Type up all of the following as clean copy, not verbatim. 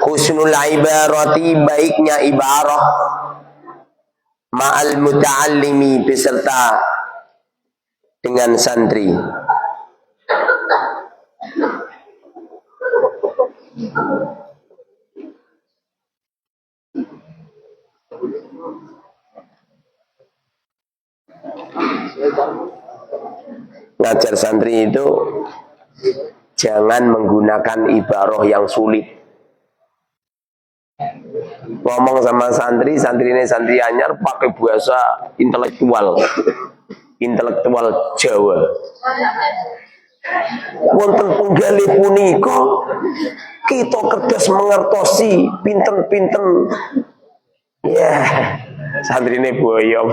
Husnul ibarati, baiknya ibarah, ma'al muta'allimi, beserta dengan santri. Ngajar santri itu jangan menggunakan ibarah yang sulit. Ngomong sama santri, santri ini santri anyar pakai bahasa intelektual Jawa. Wonten penggali punika kita kerdas mengertosi pinten-pinten. Ya, santri ini boyong.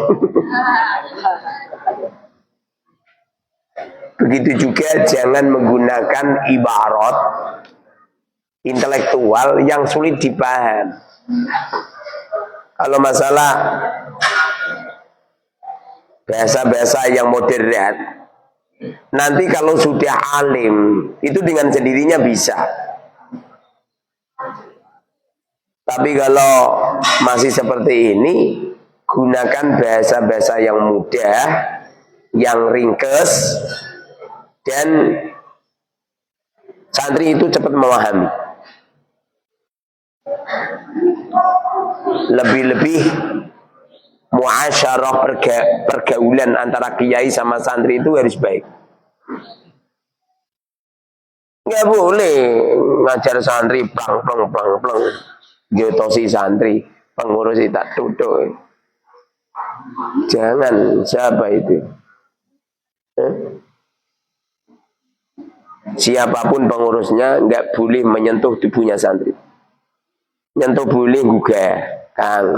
Begitu juga jangan menggunakan ibarat intelektual yang sulit dipaham. Kalau masalah bahasa-bahasa yang moderat, nanti kalau sudah alim itu dengan sendirinya bisa. Tapi kalau masih seperti ini, gunakan bahasa-bahasa yang mudah, yang ringkes, dan santri itu cepat memahami. Lebih-lebih muasyarah, pergaulan antara kiai sama santri itu harus baik. Nggak boleh ngajar santri plang jotosi santri, pengurus tak duduk. Jangan, siapa itu? Siapapun pengurusnya nggak boleh menyentuh tubuhnya santri. Nyentuh boleh juga, Kang.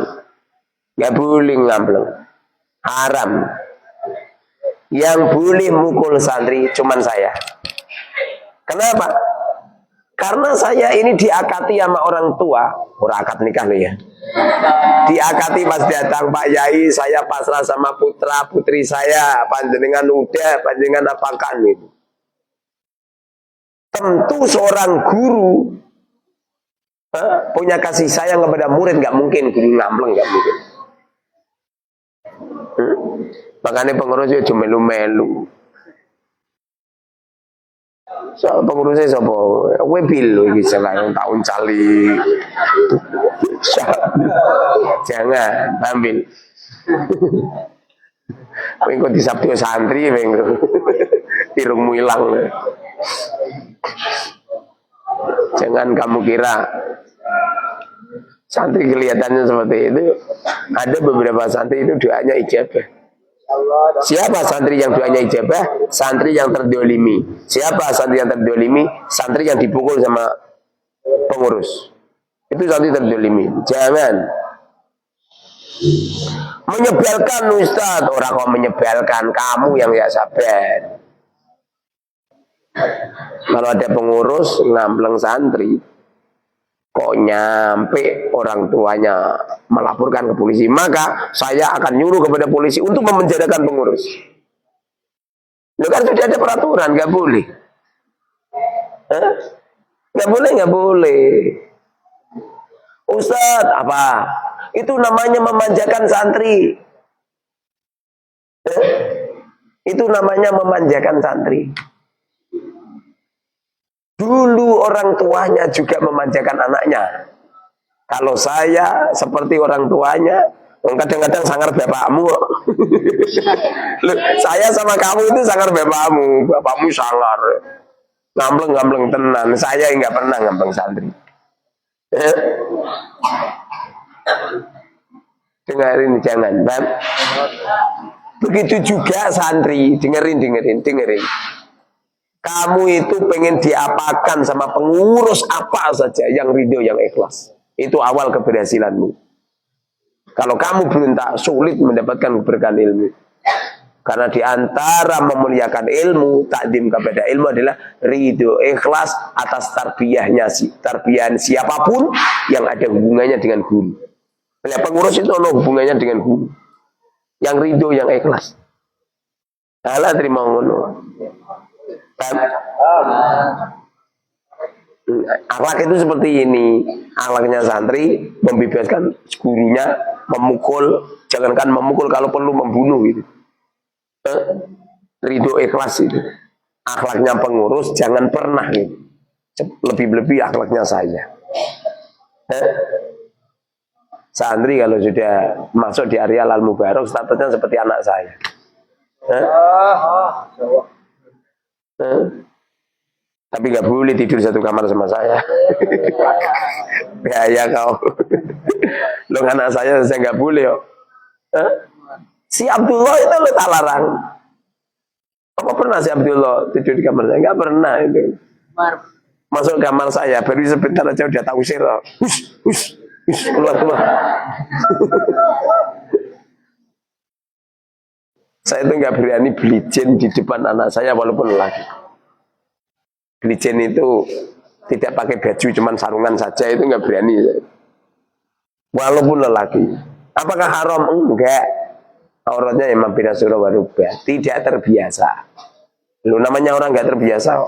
Nggak boleh ngambleng, haram. Yang boleh mukul santri cuman saya. Kenapa? Karena saya ini diakati sama orang tua, orang akad nikah loh ya. Diakati pas datang Pak Yai, saya pasrah sama putra putri saya, panjenengan udah, panjenengan apakan itu. Tentu seorang guru punya kasih sayang kepada murid, nggak mungkin guru ngambleng, nggak mungkin. Makanya pengurus itu cuma melu-melu. So, pengurusnya siapa? Webil loh, gitu lah, tahun cali. Jangan ambil. Minggu di Sabtu santri, minggu irungmu hilang. Jangan kamu kira santri kelihatannya seperti itu. Ada beberapa santri itu doanya ijabah. Siapa santri yang doanya ijabah? Santri yang terdolimi. Siapa santri yang terdolimi? Santri yang dipukul sama pengurus. Itu santri terdolimi. Jangan menyebalkan Ustaz. Orang kok menyebalkan, kamu yang gak sabar. Kalau ada pengurus ngambleng santri, kok nyampe orang tuanya melaporkan ke polisi, maka saya akan nyuruh kepada polisi untuk memenjarakan pengurus. Itu kan sudah ada peraturan, nggak boleh. Nggak boleh, nggak boleh. Ustadz, apa? Itu namanya memanjakan santri. Itu namanya memanjakan santri. Dulu orang tuanya juga memanjakan anaknya. Kalau saya seperti orang tuanya, kadang-kadang sangar bapakmu. Saya sama kamu itu sangar bapakmu. Bapakmu sangar. Ngambleng-ngambleng tenan. Saya nggak pernah ngambleng santri. Dengerin, jangan. Begitu juga santri. Dengerin. Kamu itu pengen diapakan sama pengurus apa saja yang ridho, yang ikhlas. Itu awal keberhasilanmu. Kalau kamu berontak, sulit mendapatkan keberkahan ilmu. Karena di antara memuliakan ilmu, takdim kepada ilmu adalah ridho, ikhlas atas tarbiyahan siapapun yang ada hubungannya dengan guru. Nah, pengurus itu ada hubungannya dengan guru. Yang ridho, yang ikhlas. Alah terima ngono. Akhlak itu seperti ini. Akhlaknya santri membebaskan gurunya, memukul, jangankan memukul, kalau perlu membunuh gitu. Ridho ikhlas itu. Akhlaknya pengurus jangan pernah gitu. Lebih-lebih akhlaknya saya. Santri kalau sudah masuk di area Al Mubarak statusnya seperti anak saya. Tapi nggak boleh tidur satu kamar sama saya. Ya kau. Lo anak saya nggak boleh yo. Si Abdullah itu lo tak larang. Apa pernah si Abdullah tidur di kamar saya? Nggak pernah itu. Masuk kamar saya baru sebentar aja udah tahu usir. Hush, keluar. Saya itu nggak berani beli jin di depan anak saya walaupun lelaki. Beli jin itu tidak pakai baju, cuman sarungan saja, itu nggak berani. Walaupun lelaki. Apakah haram? Enggak. Auratnya emang bina surah warubah. Tidak terbiasa. Lu namanya orang nggak terbiasa.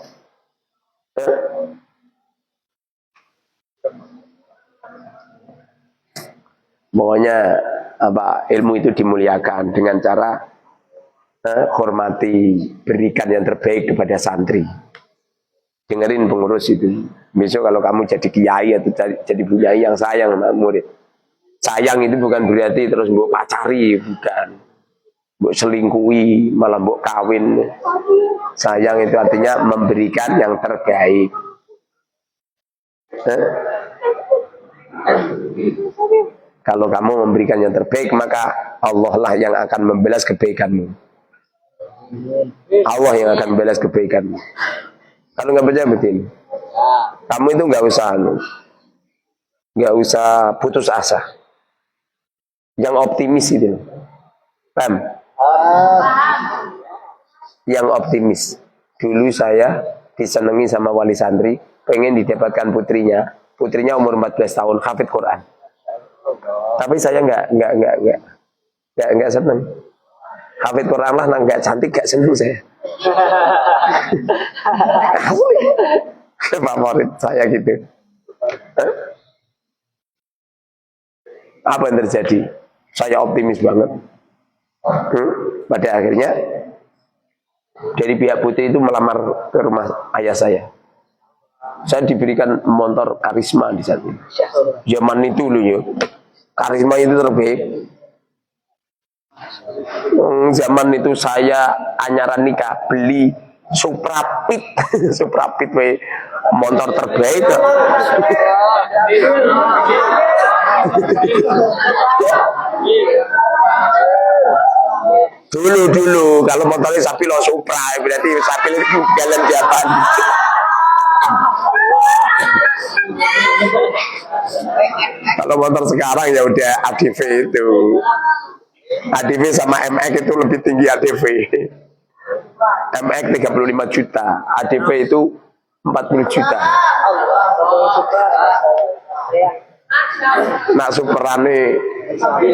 Pokoknya ilmu itu dimuliakan dengan cara hormati, berikan yang terbaik kepada santri. Dengerin pengurus itu. Besok kalau kamu jadi kiai atau jadi bunyai yang sayang sama murid. Sayang itu bukan berarti terus mbok pacari, bukan. Mbok selingkuhi, malah mbok kawin. Sayang itu artinya memberikan yang terbaik. Kalau kamu memberikan yang terbaik, maka Allah lah yang akan membalas kebaikanmu. Allah yang akan membalas kebaikanmu. Kalau nggak percaya betul, kamu itu nggak usah putus asa. Yang optimis itu, paham? Yang optimis. Dulu saya disenangi sama wali santri, pengen didapatkan putrinya. Putrinya umur 14 tahun, hafid Quran. Tapi saya nggak seneng. Hafid Quran lah, nggak cantik, nggak seneng saya. Favorit saya gitu. Apa yang terjadi? Saya optimis banget. Pada akhirnya dari pihak putri itu melamar ke rumah ayah saya. Saya diberikan motor karisma di sana. Zaman itu loh ya. Karisma itu terbaik. Zaman itu saya anyaran nikah beli Suprapit. Suprapit motor terbaik. Dulu kalau motornya Sapilo Supra berarti Sapilo itu jalan Japan. Kalau motor sekarang ya udah ADV itu. ADV sama MX itu lebih tinggi ADV. MX 35 juta, ADV itu 40 juta. Nah Superane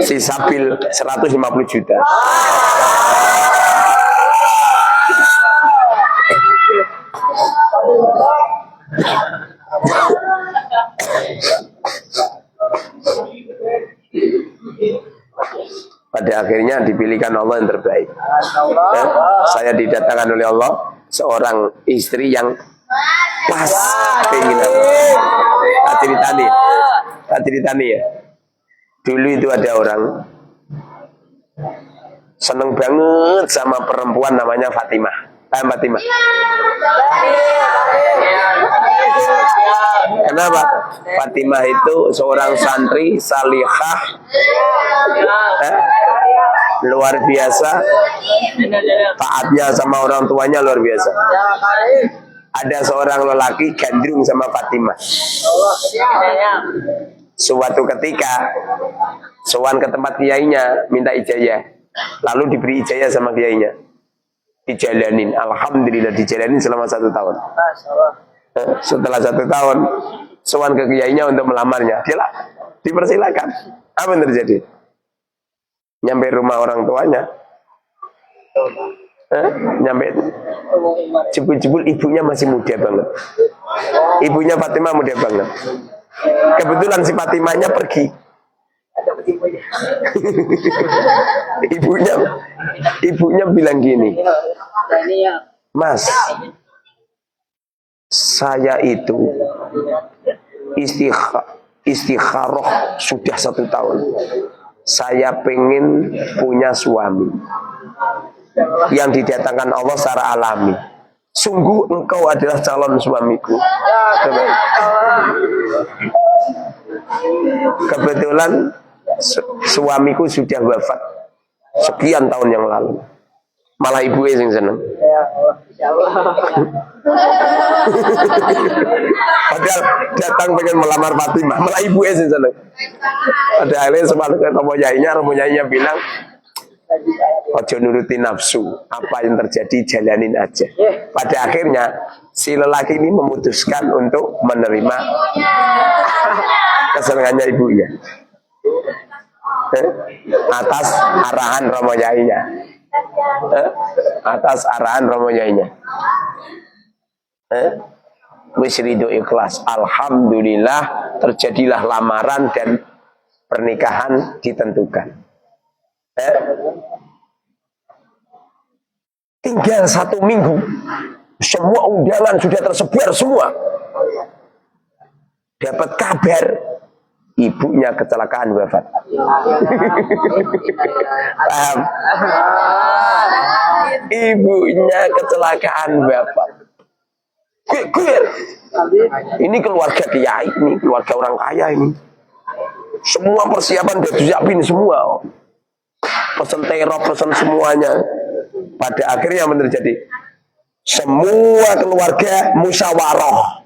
si Sabil 150 juta. Pada akhirnya dipilihkan Allah yang terbaik. Saya didatangkan oleh Allah seorang istri yang pas keinginan. Tak ceritani ya. Dulu itu ada orang seneng banget sama perempuan namanya Fatimah. Fatimah. Kenapa? Fatimah itu seorang santri salihah, luar biasa, taatnya sama orang tuanya luar biasa. Ada seorang lelaki gandrung sama Fatimah. Suatu ketika sowan ke tempat kiainya minta ijazah, lalu diberi ijazah sama kiainya, dijalanin, alhamdulillah dijalanin selama 1 tahun. Setelah 1 tahun sowan ke kiainya untuk melamarnya, dia lah dipersilakan. Apa yang terjadi? Nyampe rumah orang tuanya, Nyampe jebul-jebul ibunya masih muda banget. Ibunya Fatimah muda banget. Kebetulan si Fatimahnya pergi. ibunya bilang gini, Mas, saya itu istikharah sudah 1 tahun. Saya pengen punya suami yang didatangkan Allah secara alami. Sungguh engkau adalah calon suamiku. Kebetulan suamiku sudah wafat sekian tahun yang lalu. Malah ibu yang seneng. Padahal datang pengen melamar Fatimah, malah ibu yang seneng. Ada akhirnya semalahnya Romo Yainya bilang, ojo nuruti nafsu, apa yang terjadi jalanin aja. Pada akhirnya si lelaki ini memutuskan untuk menerima kesenangannya ibunya atas arahan Romo Yainya. Atas arahan Romo Yainya. Wis ridho ikhlas. Alhamdulillah terjadilah lamaran dan pernikahan ditentukan. Tinggal 1 minggu, semua undangan sudah tersebar semua. Dapat kabar ibunya kecelakaan wafat. Paham? Ibunya kecelakaan wafat. Ini keluarga kiai, ini keluarga orang kaya ini. Semua persiapan sudah disiapin semua. Pesan terop, pesan semuanya. Pada akhirnya yang terjadi, semua keluarga musyawarah.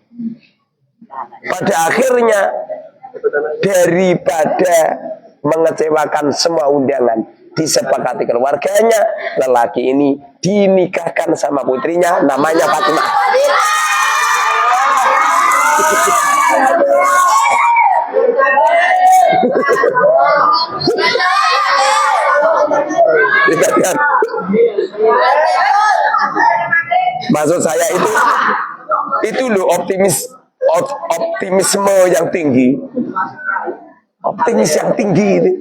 Pada akhirnya daripada mengecewakan semua undangan, disepakati keluarganya, lelaki ini dinikahkan sama putrinya, namanya Fatimah. Maksud saya itu loh optimisme yang tinggi. Optimis yang tinggi itu.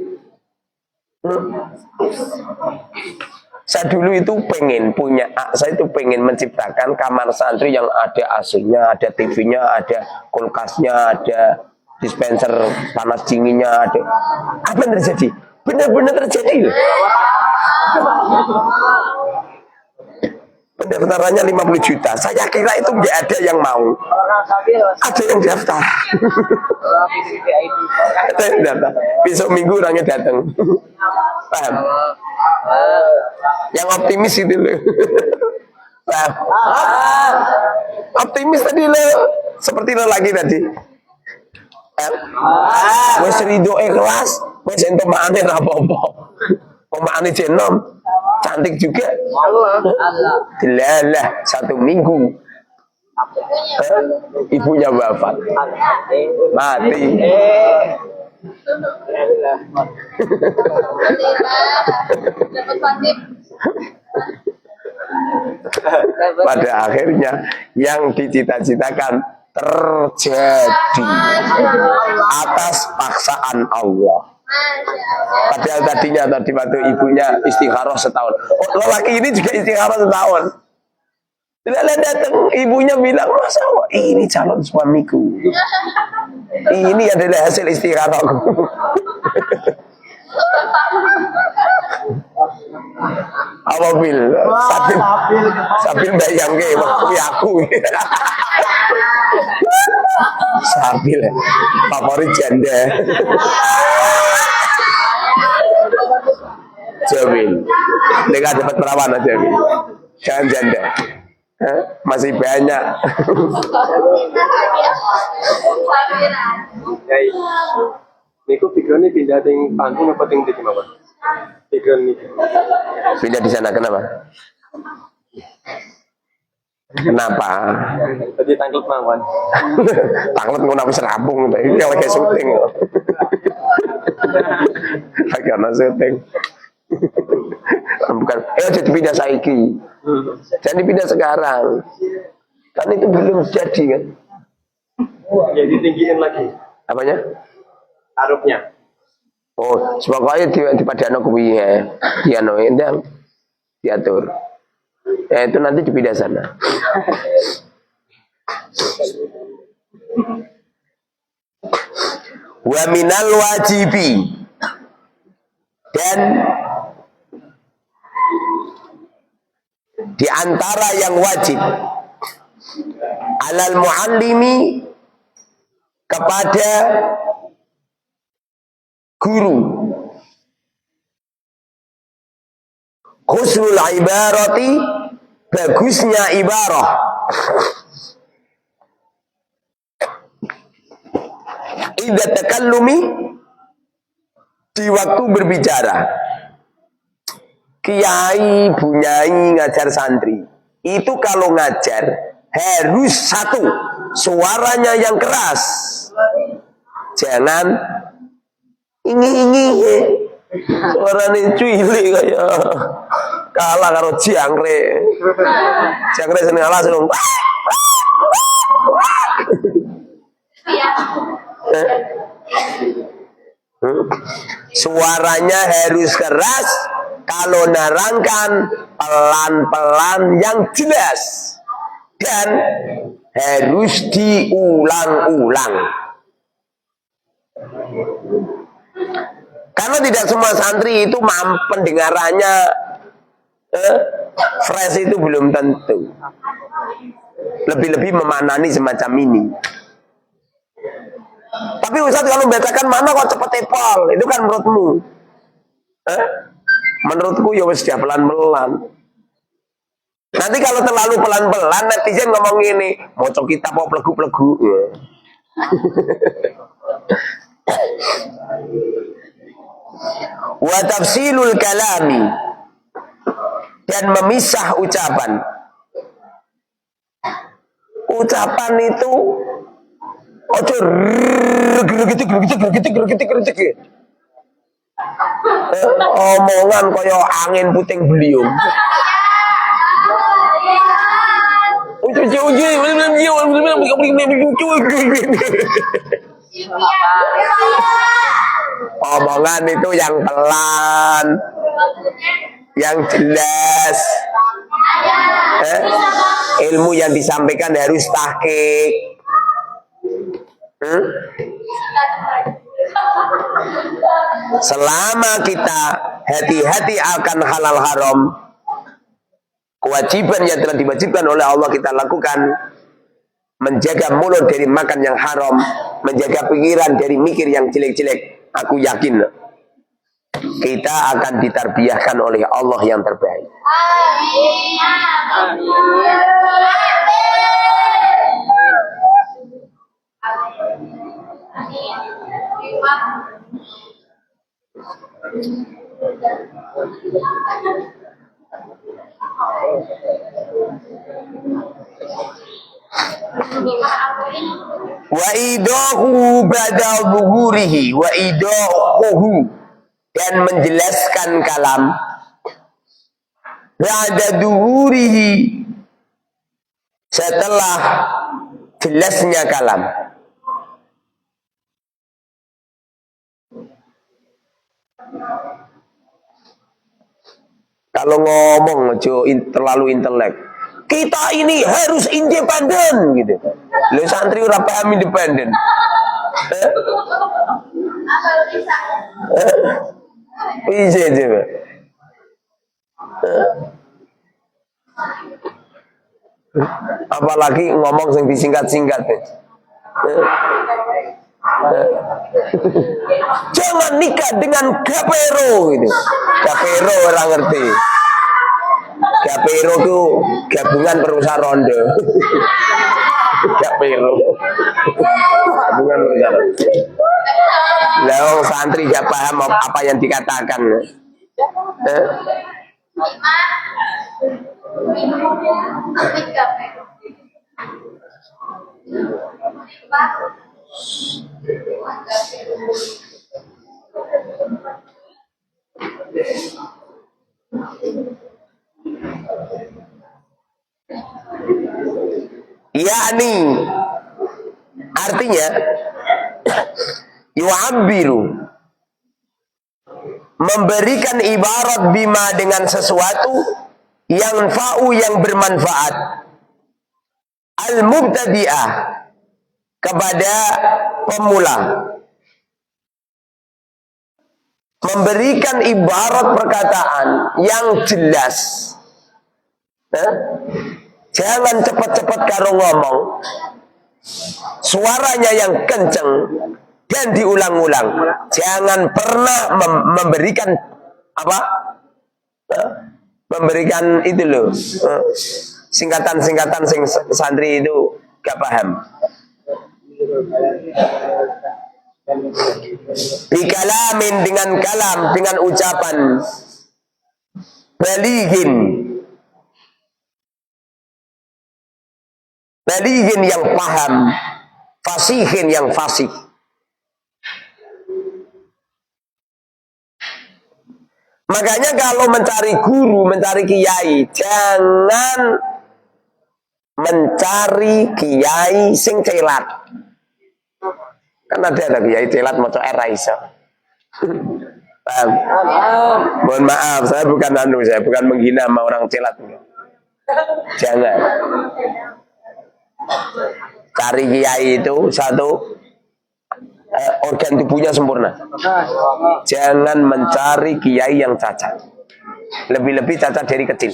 Saya dulu itu saya itu pengen menciptakan kamar santri yang ada AC-nya, ada TV-nya, ada kulkasnya, ada dispenser panas dinginnya, ada. Apa yang terjadi? Benar-benar terjadi. Pendaftarannya 50 juta. Saya kira itu nggak ada yang mau. Ada yang daftar. Ada yang daftar. Besok minggu orangnya datang. Paham? Yang optimis itu loh. Paham? Optimis tadi loh. Seperti lo lagi tadi. Wes ridho ikhlas, wes entuk makane ra apa-apa. Pemakane jenom cantik juga. Dilalah 1 minggu. Ibunya wafat. Mati. Pada akhirnya yang dicita-citakan terjadi atas paksaan Allah. Padahal tadinya tadi waktu ibunya istikharah setahun. Oh, lelaki ini juga istikharah setahun. Tidak datang, ibunya bilang, masa ini calon suamiku. Ini adalah hasil istikharahku. Awabil, sabil bayang ke waktu aku. Sabil, favorit janda. Jabil, mereka dapat perawan aja, jangan janda. Masih banyak. Yai, niku pikirannya pindah ting panggung apa ting di mana? Pikiran nih. Pindah di sana kenapa? Kenapa? Tadi tangklet mawon. Tangklet ngono wis rampung ta. Iki lagi syuting. Lagi ana syuting. Bukan, jadi pindah saiki. Jangan dipindah sekarang. Kan itu belum jadi kan. Ya ditinggiin lagi Apanya? arupnya. Oh, pokoknya di padano kuwi ya. Piano endang diatur. Ya itu nanti dipindah sana. Wa minal wajibi, dan di antara yang wajib alal muallimi, kepada guru, husnul ibarati, bagusnya ibarah, idza takallumi, di waktu berbicara. Kiai, bunyai ngajar santri itu kalau ngajar harus satu, suaranya yang keras, jangan ingi suaranya cuili kayak kalah karo jangkrik seneng alas dong. Suaranya harus keras, kalau nerangkan pelan-pelan yang jelas, dan harus diulang-ulang. Karena tidak semua santri itu pendengarannya fresh, itu belum tentu. Lebih-lebih memanani semacam ini. Tapi Ustaz kalau membacakan mana kok cepet tepal, itu kan menurutmu. Menurutku ya wis dia pelan-pelan. Nanti kalau terlalu pelan-pelan netizen ngomong ini, maca kitab kok plegu-plegu. Wa tafsilul kalami, dan memisah ucapan. Ucapan itu ojo gregetik. Omongan kaya angin puting beliung. Omongan itu yang pelan, yang jelas. Ilmu yang disampaikan harus tahqiq. Selama kita hati-hati akan halal haram, kewajiban yang telah diwajibkan oleh Allah kita lakukan, menjaga mulut dari makan yang haram, menjaga pikiran dari mikir yang jelek-jelek. Aku yakin kita akan ditarbiyahkan oleh Allah yang terbaik. Wa idahu ba'da zuhurihi, wa idahu, dan menjelaskan kalam ba'da zuhurihi, setelah jelasnya kalam. Kalau ngomong terlalu intelek, kita ini harus independen gitu. Lu santri ora paham independen. Iya coba. Apalagi ngomong yang disingkat-singkat. Jangan nikah dengan gapero gitu. Gapero orang ngerti. Gapero itu gabungan perusahaan ronde. Gapero. Gabungan perusahaan. Lah santri gak paham apa yang dikatakan. yakni artinya yu'abbiru, memberikan ibarat bima dengan sesuatu yang fa'u, yang bermanfaat, al-mubtadi'ah, kepada pemula, memberikan ibarat perkataan yang jelas. Jangan cepat-cepat karo ngomong, suaranya yang kenceng dan diulang-ulang. Jangan pernah memberikan apa? Memberikan itu loh, singkatan-singkatan sing santri itu gak paham. Bikalamin, dengan kalam, dengan ucapan, balighin, balighin yang paham, fasihin yang fasih. Makanya kalau mencari guru, mencari kiai, jangan mencari kiai sing celat. Kan ada kiai celat maca era iso. Mohon maaf, saya bukan menghina sama orang celat. Jangan. Cari kiai itu satu, organ tubuhnya sempurna. Jangan mencari kiai yang cacat. Lebih-lebih cacat dari kecil.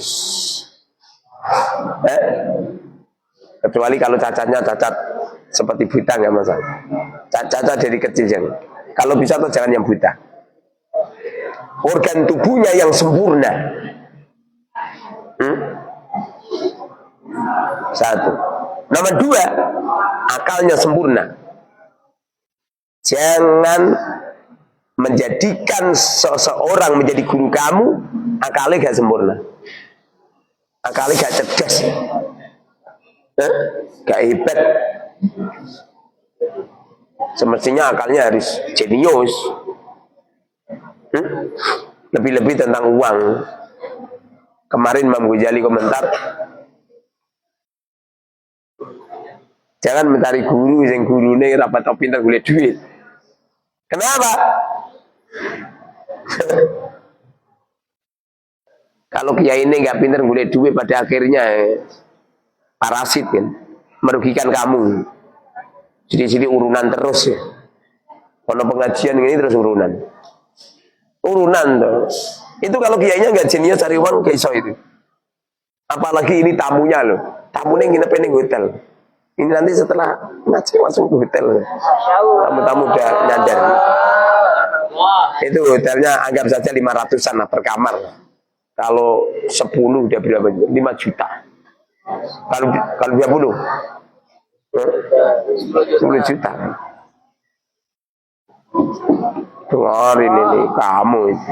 Kecuali kalau cacatnya cacat seperti buta, nggak masalah. Cacat dari kecil jangan. Kalau bisa tuh jangan yang buta. Organ tubuhnya yang sempurna. Satu. Nomor dua, akalnya sempurna. Jangan menjadikan seseorang menjadi guru kamu, akalnya gak sempurna, akalnya gak cerdas, gak hebat. Semestinya akalnya harus jenius. Lebih-lebih tentang uang. Kemarin Imam Ghazali komentar, jangan mencari guru yang gurune rapat tau pinter golek duit. Kenapa? Kalau kiai ini nggak pinter golek duit, pada akhirnya parasit kan, merugikan kamu. Jadi urunan terus ya. Kalau pengajian ini terus urunan tuh. Itu kalau kiainya nggak jenius cari uang kayak iso itu. Apalagi ini tamunya loh, tamunya nginep di hotel. Ini nanti setelah ngaji langsung ke hotel. Tamu-tamu udah nyadar. Itu hotelnya anggap saja 500-an lah per kamar. Kalau 10 udah berapa? 5 juta. Kalau 20? 10 juta. Dengarin ini kamu itu.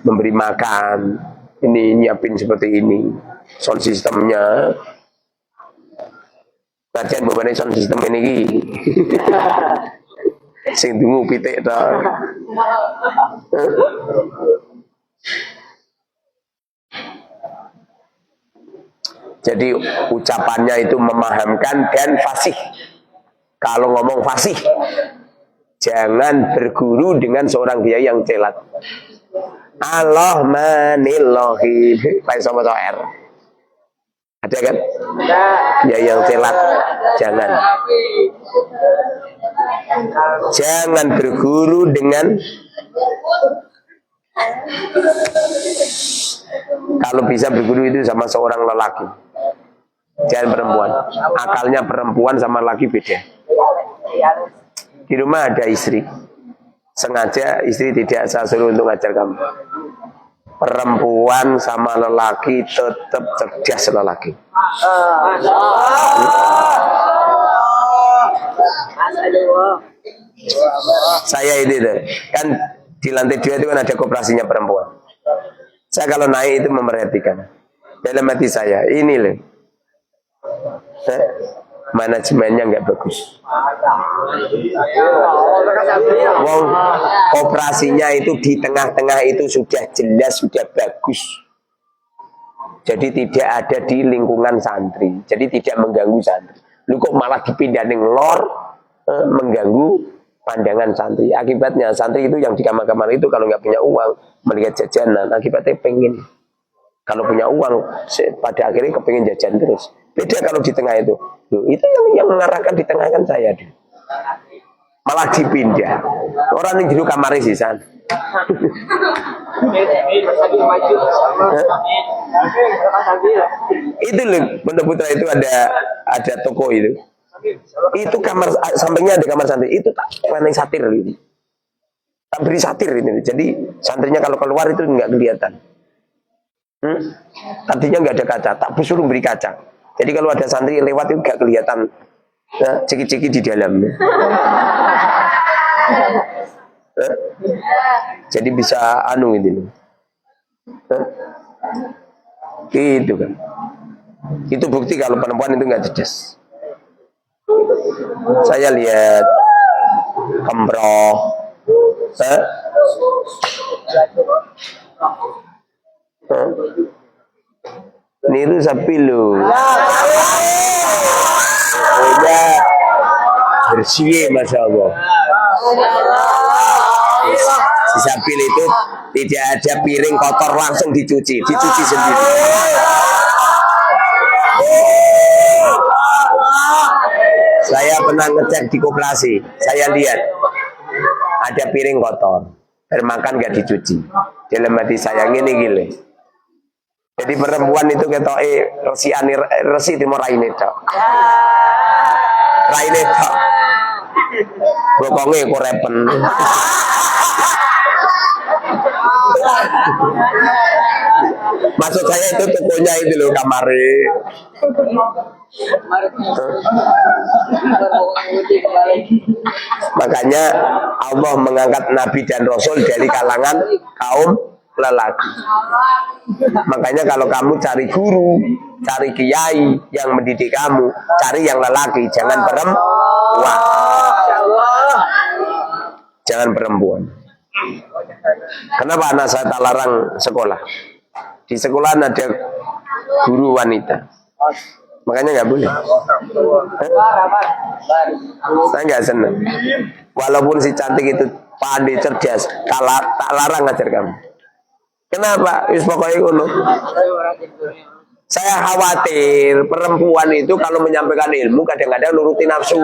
Memberi makan. Ini nyiapin seperti ini. Sound sistemnya. Kajian bebannya sound sistem ini. Sing dungu pitik ta. Jadi ucapannya itu memahamkan dan fasih. Kalau ngomong fasih, jangan berguru dengan seorang kiai yang celat. Allah manillahi sama R. Ada kan? Ya yang celat, jangan berguru dengan, kalau bisa berguru itu sama seorang lelaki, jangan perempuan. Akalnya perempuan sama laki beda. Di rumah ada istri, sengaja istri tidak saya suruh untuk ngajar kamu. Perempuan sama lelaki tetap cerdas lelaki. Saya ini deh, kan di lantai 2 itu kan ada koperasinya perempuan. Saya kalau naik itu memperhatikan. Dalam hati saya, ini loh, manajemennya nggak bagus. Wong operasinya itu di tengah-tengah itu sudah jelas, sudah bagus. Jadi tidak ada di lingkungan santri. Jadi tidak mengganggu santri. Lu kok malah dipindah ning lor, mengganggu pandangan santri. Akibatnya santri itu yang di kamar-kamar itu kalau nggak punya uang, melihat jajanan, akibatnya pengen. Kalau punya uang, pada akhirnya kepengen jajan terus. Beda kalau di tengah itu. Loh, itu yang mengarahkan di tengah kan saya dulu. Malah dipindah. Orang yang dulu kamar sih san. Itu loh, Pondok Putra itu ada toko itu. Itu kamar sampingnya ada kamar santri. Itu tak main satir ini. Tak beri satir ini. Jadi santrinya kalau keluar itu nggak kelihatan. Tadinya nggak ada kaca, tak suruh beri kaca. Jadi kalau ada santri lewat itu nggak kelihatan ciki-ciki di dalamnya. Jadi bisa anu ini. Itu kan. Itu bukti kalau perempuan itu nggak cerdas. Saya lihat kemproh, niru sapi lu. Pokoknya bersih, masya Allah. Si sapi itu tidak ada piring kotor langsung dicuci sendiri. Saya pernah ngecek di koperasi, saya lihat ada piring kotor, makan gak dicuci. Dalam hati saya ini gile. Jadi perempuan itu ketoke resi timur raine tok. Raine tok. Bokonge kok repen. Maksud saya itu tokonya itu loh kamare. Makanya Allah mengangkat Nabi dan Rasul dari kalangan kaum lelaki. Makanya kalau kamu cari guru, cari kiai yang mendidik kamu, cari yang lelaki, jangan perempuan. Jangan perempuan. Kenapa anak saya tak larang sekolah? Di sekolah ada guru wanita. Makanya nggak boleh. Saya nggak senang. Walaupun si cantik itu pandai cerdas, tak larang ngajar kamu. Kenapa? Wis pokoknya ngono. Saya khawatir perempuan itu kalau menyampaikan ilmu kadang-kadang nuruti nafsu.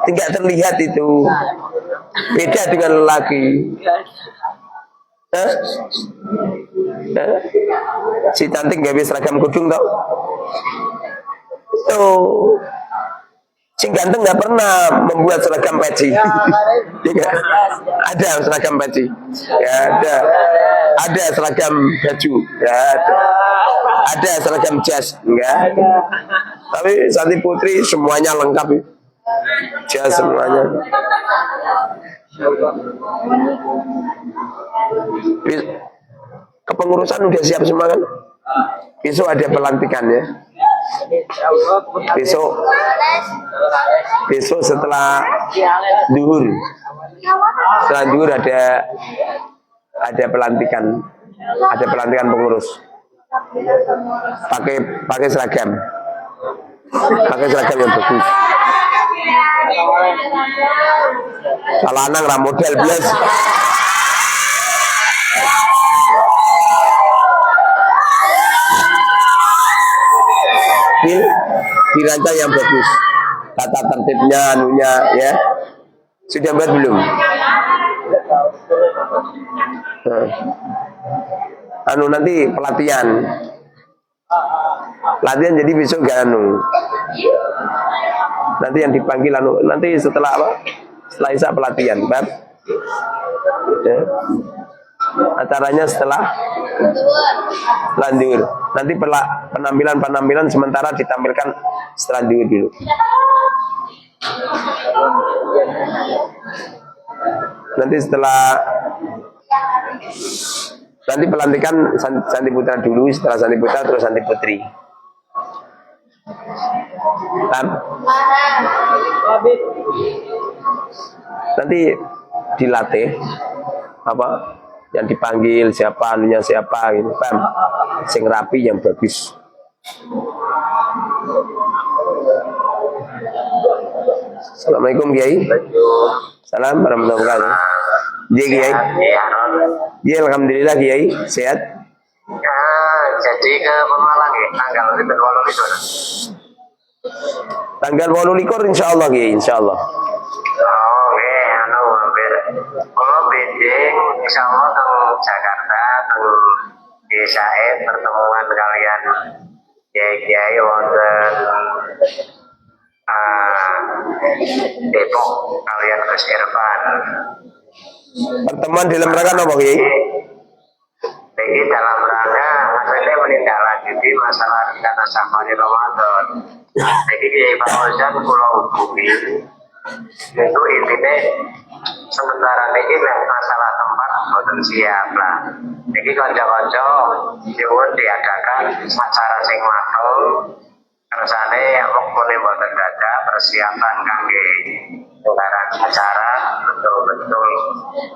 Tidak terlihat itu. Beda dengan lelaki. Si cantik nggak bisa seragam kudung tau? Tuh. Si ganteng nggak pernah membuat seragam peci. Ada seragam peci. Ya ada. Ada seragam baju. Ya ada. Ada seragam jas. Enggak. Tapi Santi Putri semuanya lengkap. Jas semuanya. Kepengurusan udah siap semua kan? Besok ada pelantikan ya. Besok setelah duhur. Setelah duhur ada pelantikan. Ada pelantikan pengurus. Pakai seragam. Pakai seragam yang bagus. Kalau anak lah model belas. Dirancang yang bagus, tata tertibnya, anunya, ya. Sudah buat belum? Anu nanti pelatihan jadi besok gak anu. Nanti yang dipanggil anu nanti setelah apa? Setelah Isya pelatihan, Bab. Ya. Acaranya setelah lanjut. Nanti penampilan sementara ditampilkan setelah dulu. Nanti pelantikan Santi Putra dulu, setelah Santi Putra terus Santi Putri. Nanti dilatih apa? yang dipanggil siapa, anunya siapa gitu, paham? Sing rapi yang bagus. Assalamualaikum Kiai. Salam warahmatullahi wabarakatuh. Iya Kiai. Iya alhamdulillah Kiai sehat. Jadi ke Pemalang ya, tanggal itu berwalor itu. Tanggal 28 insyaallah Kiai, insyaallah. Oh, hampir. Kalau beding, insya Allah ke Jakarta, ke Desain pertemuan kalian kiai wonten Depok kalian Gus Irfan. Pertemuan dalam rangka apa Kiai? Jadi dalam rangka maksudnya menindaklanjuti masalah rencana safari Ramadan. Jadi Kiai Pak Fauzan pulau hubungi itu intinya sementara ini masalah tempat boten siap lah. Jadi kanca-kanca nyuwun diadakan acara sing mateng kersane wektune boten dadak persiapan kangge nggarap acara betul-betul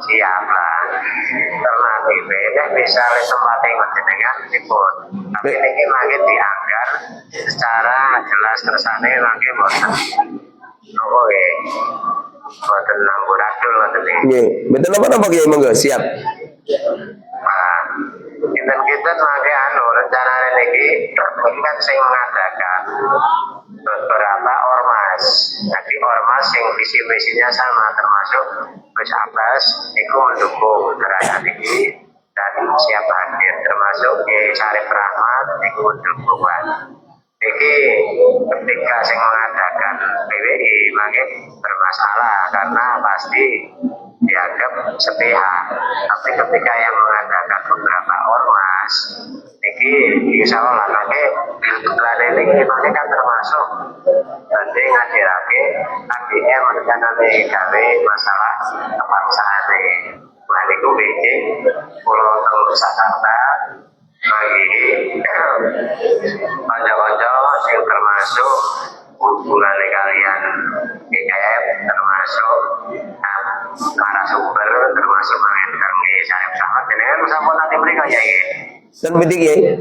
siap lah. Alternatifnya bisa tempatnya njenengan dipun. Tapi ini makin dianggar secara jelas kersane makin boten. Nopo nggih. Boten amburadul ngoten nggih. Nggih, betul apa Kiai monggo siap. Nah, kita mangke rencanane niki kan sing mengadakan beberapa ormas. Jadi ormas yang visi misinya sama termasuk Gus Abbas itu mendukung gerakan ini dan siap hadir termasuk Syarif Rahmat itu mendukung. Jadi ketika saya mengadakan PWI makin bermasalah karena pasti dianggap sepihak. Tapi ketika yang mengadakan beberapa ormas, ini insya Allah nanti bulan ini makin kan termasuk nanti ngajarake artinya mengenai gawe masalah kebangsaan ini. Nah itu Beijing, Pulau Teluk Jakarta. Lagi kanca-kanca yang termasuk hubungan kalian IKF termasuk para sumber termasuk main kami Syarif Rahmat jenengan sampun nanti mereka ya ya. Dan betik Kiai.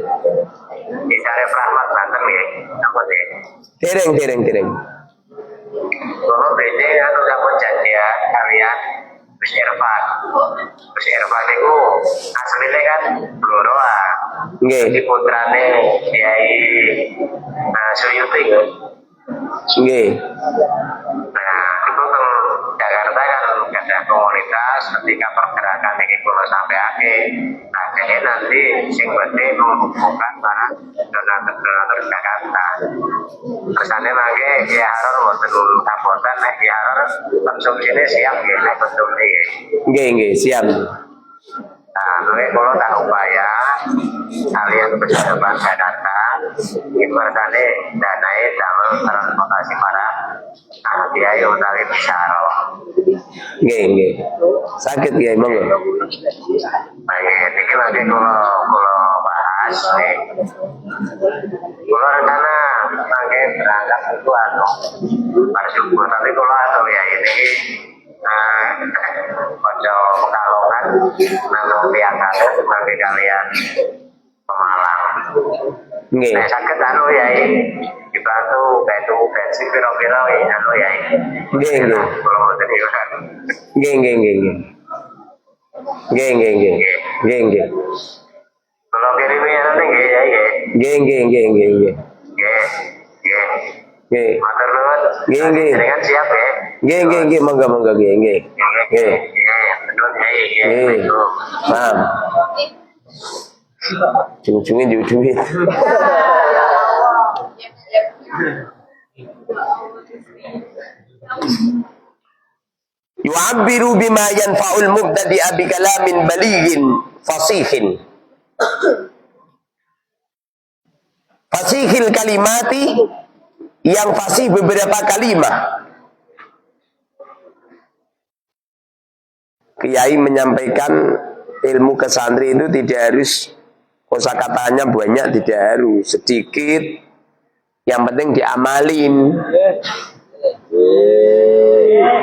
Syarif Rahmat Banten ya. Apa sih? Dereng. Kalau beda kan sampun janjian kalian Gus Irfan. Gus Irfan itu aslinya kan Bloroa. Nggih. Jadi putrane Kiai Suyuti. Nggih. Nah, itu ke Jakarta kan ada komunitas ketika pergerakan ini kalau sampai akhir akhirnya nanti sing penting menghubungkan para donatur Jakarta. Kesannya lagi ya harus boten kapotan nek ya harus konsumsinya siap ya nek betul nih. Nggih, siap. Nah, kalau tak upaya kalian berjalan Jakarta itu artinya danai dalam transportasi para kiai utawi bicara. Nggih. Sakit Kiai monggo. Nah, ini lagi kalau bahas nih. Kalau rencana pakai berangkat itu bersyukur tapi kalau ya ini kocok Pekalongan nang tiang kalian sebagai kalian Pemalang. Nggih. Nah, sakit ya dibantu bensin piro-piro ya. Nggih. Kalau mau jadi kan. Nggih. Kalau kirimnya nanti ya. Nggih. Matur nuwun. Nggih. Dengan siap ya. Nggih, monggo nggih. Nggih. Paham. Ujung-ujungnya. Yu'abbiru bima yanfa'ul mubtadi'a bi kalamin balighin fasihin. Fasihil kalimati yang fasih beberapa kalimat. Kiai menyampaikan ilmu ke santri itu tidak harus kosakatanya banyak, tidak harus sedikit, yang penting diamalin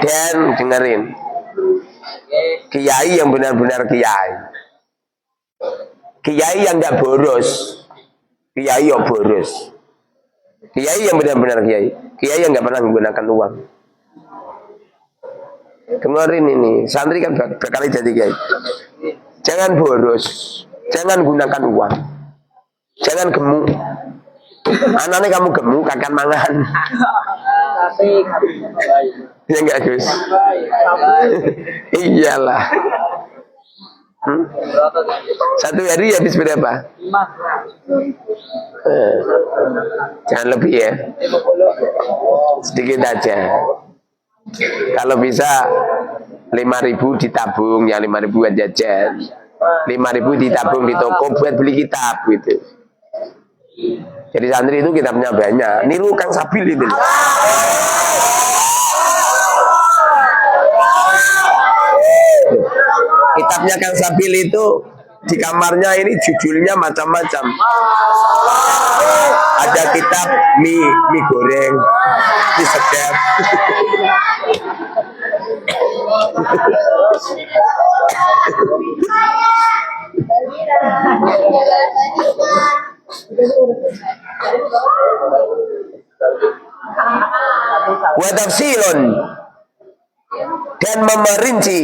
dan dengerin kiai yang benar-benar kiai. Kiai yang nggak boros, kiai yang boros, kiai yang benar-benar kiai yang nggak pernah menggunakan uang. Kemarin ini santri kan berkali jadi kiai. Jangan boros, jangan gunakan uang, jangan gemuk. Anaknya kamu gemuk, kakak mangan. Ya enggak Gus? Iyalah. Satu hari habis berapa? Jangan lebih ya. Sedikit aja. Kalau bisa 5.000 ditabung, yang 5.000 buat jajan. 5.000 ditabung di toko buat beli kitab gitu. Jadi santri itu kitabnya banyak. Niru Kang Sabil itu. Kitabnya Kang Sabil itu di kamarnya ini judulnya macam-macam. Ada kitab mie goreng, mie sedap. Wa tafsilun, dan memerinci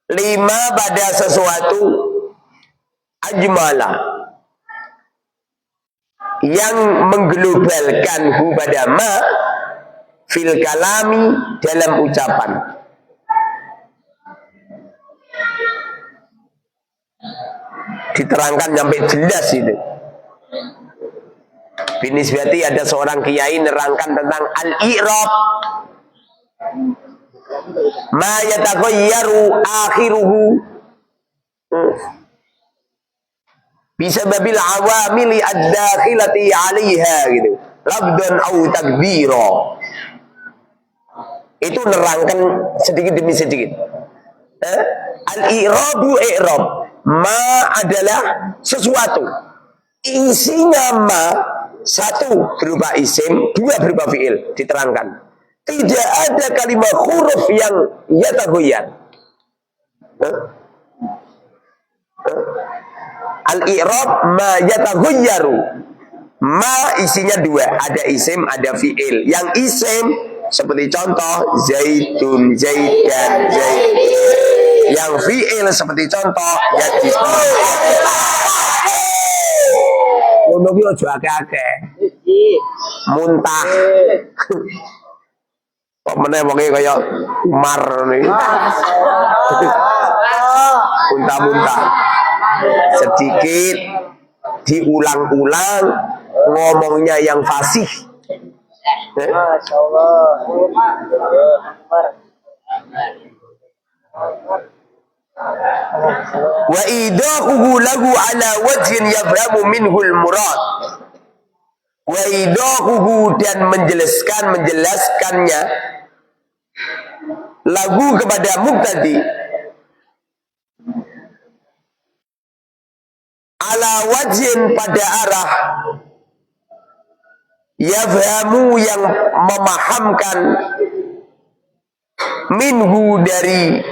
lima pada sesuatu ajmala yang mengglobalkan hu pada ma fil kalami dalam ucapan. Diterangkan sampai jelas itu. Binisbati ada seorang kiai nerangkan tentang al-i'rab. Ma yataghayyaru akhiruhu bisa babil awamili ad-dakhilati 'alaiha gitu. Labdan au takbira. Itu nerangkan sedikit demi sedikit. Al-i'rabu i'rab. Ma adalah sesuatu. Isinya ma, satu berupa isim, dua berupa fi'il. Diterangkan. Tidak ada kalimat huruf yang yataghayyar. Al-i'rab ma yataghayyaru. Ma isinya dua, ada isim, ada fi'il. Yang isim seperti contoh zaitun, zaidan, zaid. Yang fi'il seperti contoh yajidun. Ngono ki aja akeh-akeh. Muntah. Kok meneh wonge kaya Umar niku. Muntah-muntah. Sedikit diulang-ulang, ngomongnya yang fasih. Masyaallah. Wa idahuhu lahu ala wajhin yafhamu minhul murad. Wa idahuhu, dan menjelaskannya lagu kepada mubtadi ala wajhin, pada arah yafhamu, yang memahamkan minhu, dari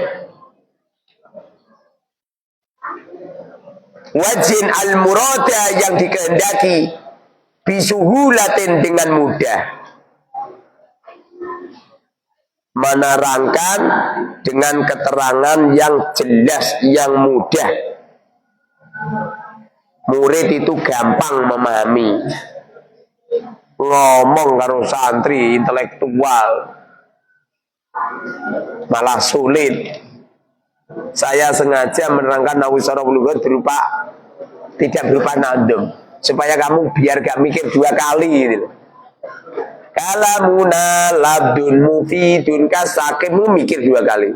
wajhin al-murada, yang dikehendaki bisuhulatin, dengan mudah. Menerangkan dengan keterangan yang jelas, yang mudah. Murid itu gampang memahami. Ngomong karo santri intelektual malah sulit. Saya sengaja menerangkan nahwu saraf lughat tidak berupa nadum, supaya kamu biar gak mikir dua kali gitu. Kalamuna labdun mufidun kasakimu, mikir dua kali.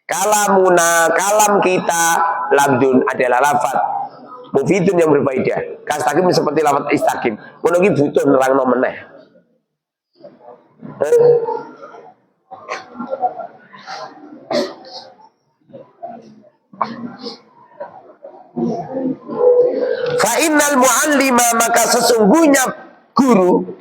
Kalamuna, kalam kita, labdun adalah lafaz mufidun yang berfaedah. Kasakim seperti lafaz istakim. Menunggu butuh nerangno meneh. Fa innal muallima, maka sesungguhnya guru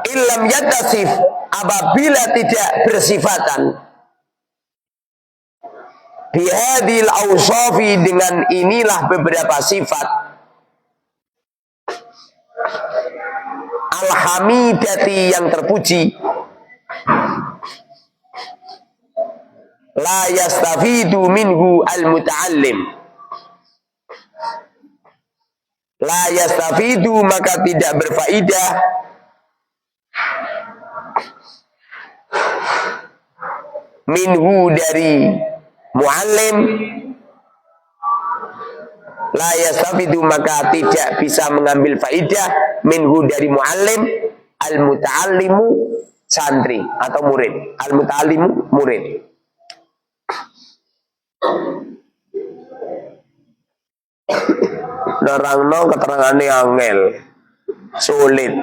Illam yattasif, apabila tidak bersifatan bihadil awsafi, dengan inilah beberapa sifat alhamidati, yang terpuji, la yastafidu minhu al-muta'allim, la yastafidu, maka tidak berfaedah minhu, dari muallim, la yastafidu, maka tidak bisa mengambil faidah minhu, dari muallim, al-muta'allimu, santri atau murid, al-muta'allimu, murid. Nerangno keterangane angel, sulit,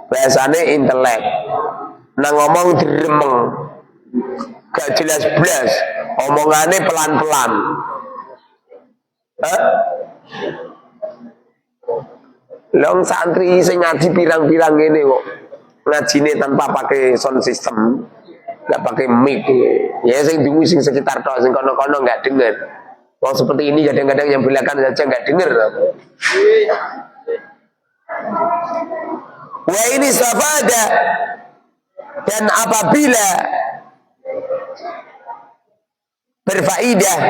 biasanya intelek, nang ngomong diremeng, gak jelas blas, omongannya pelan-pelan. Long santri sing ngaji pirang-pirang ini kok ngajine tanpa pakai sound system, nggak pakai mic, ya sing dungu sing sekitar tok, sing kono-kono nggak dengar. Wong seperti ini kadang-kadang yang belakang saja nggak dengar. Wa ini safada, dan apabila berfaidah,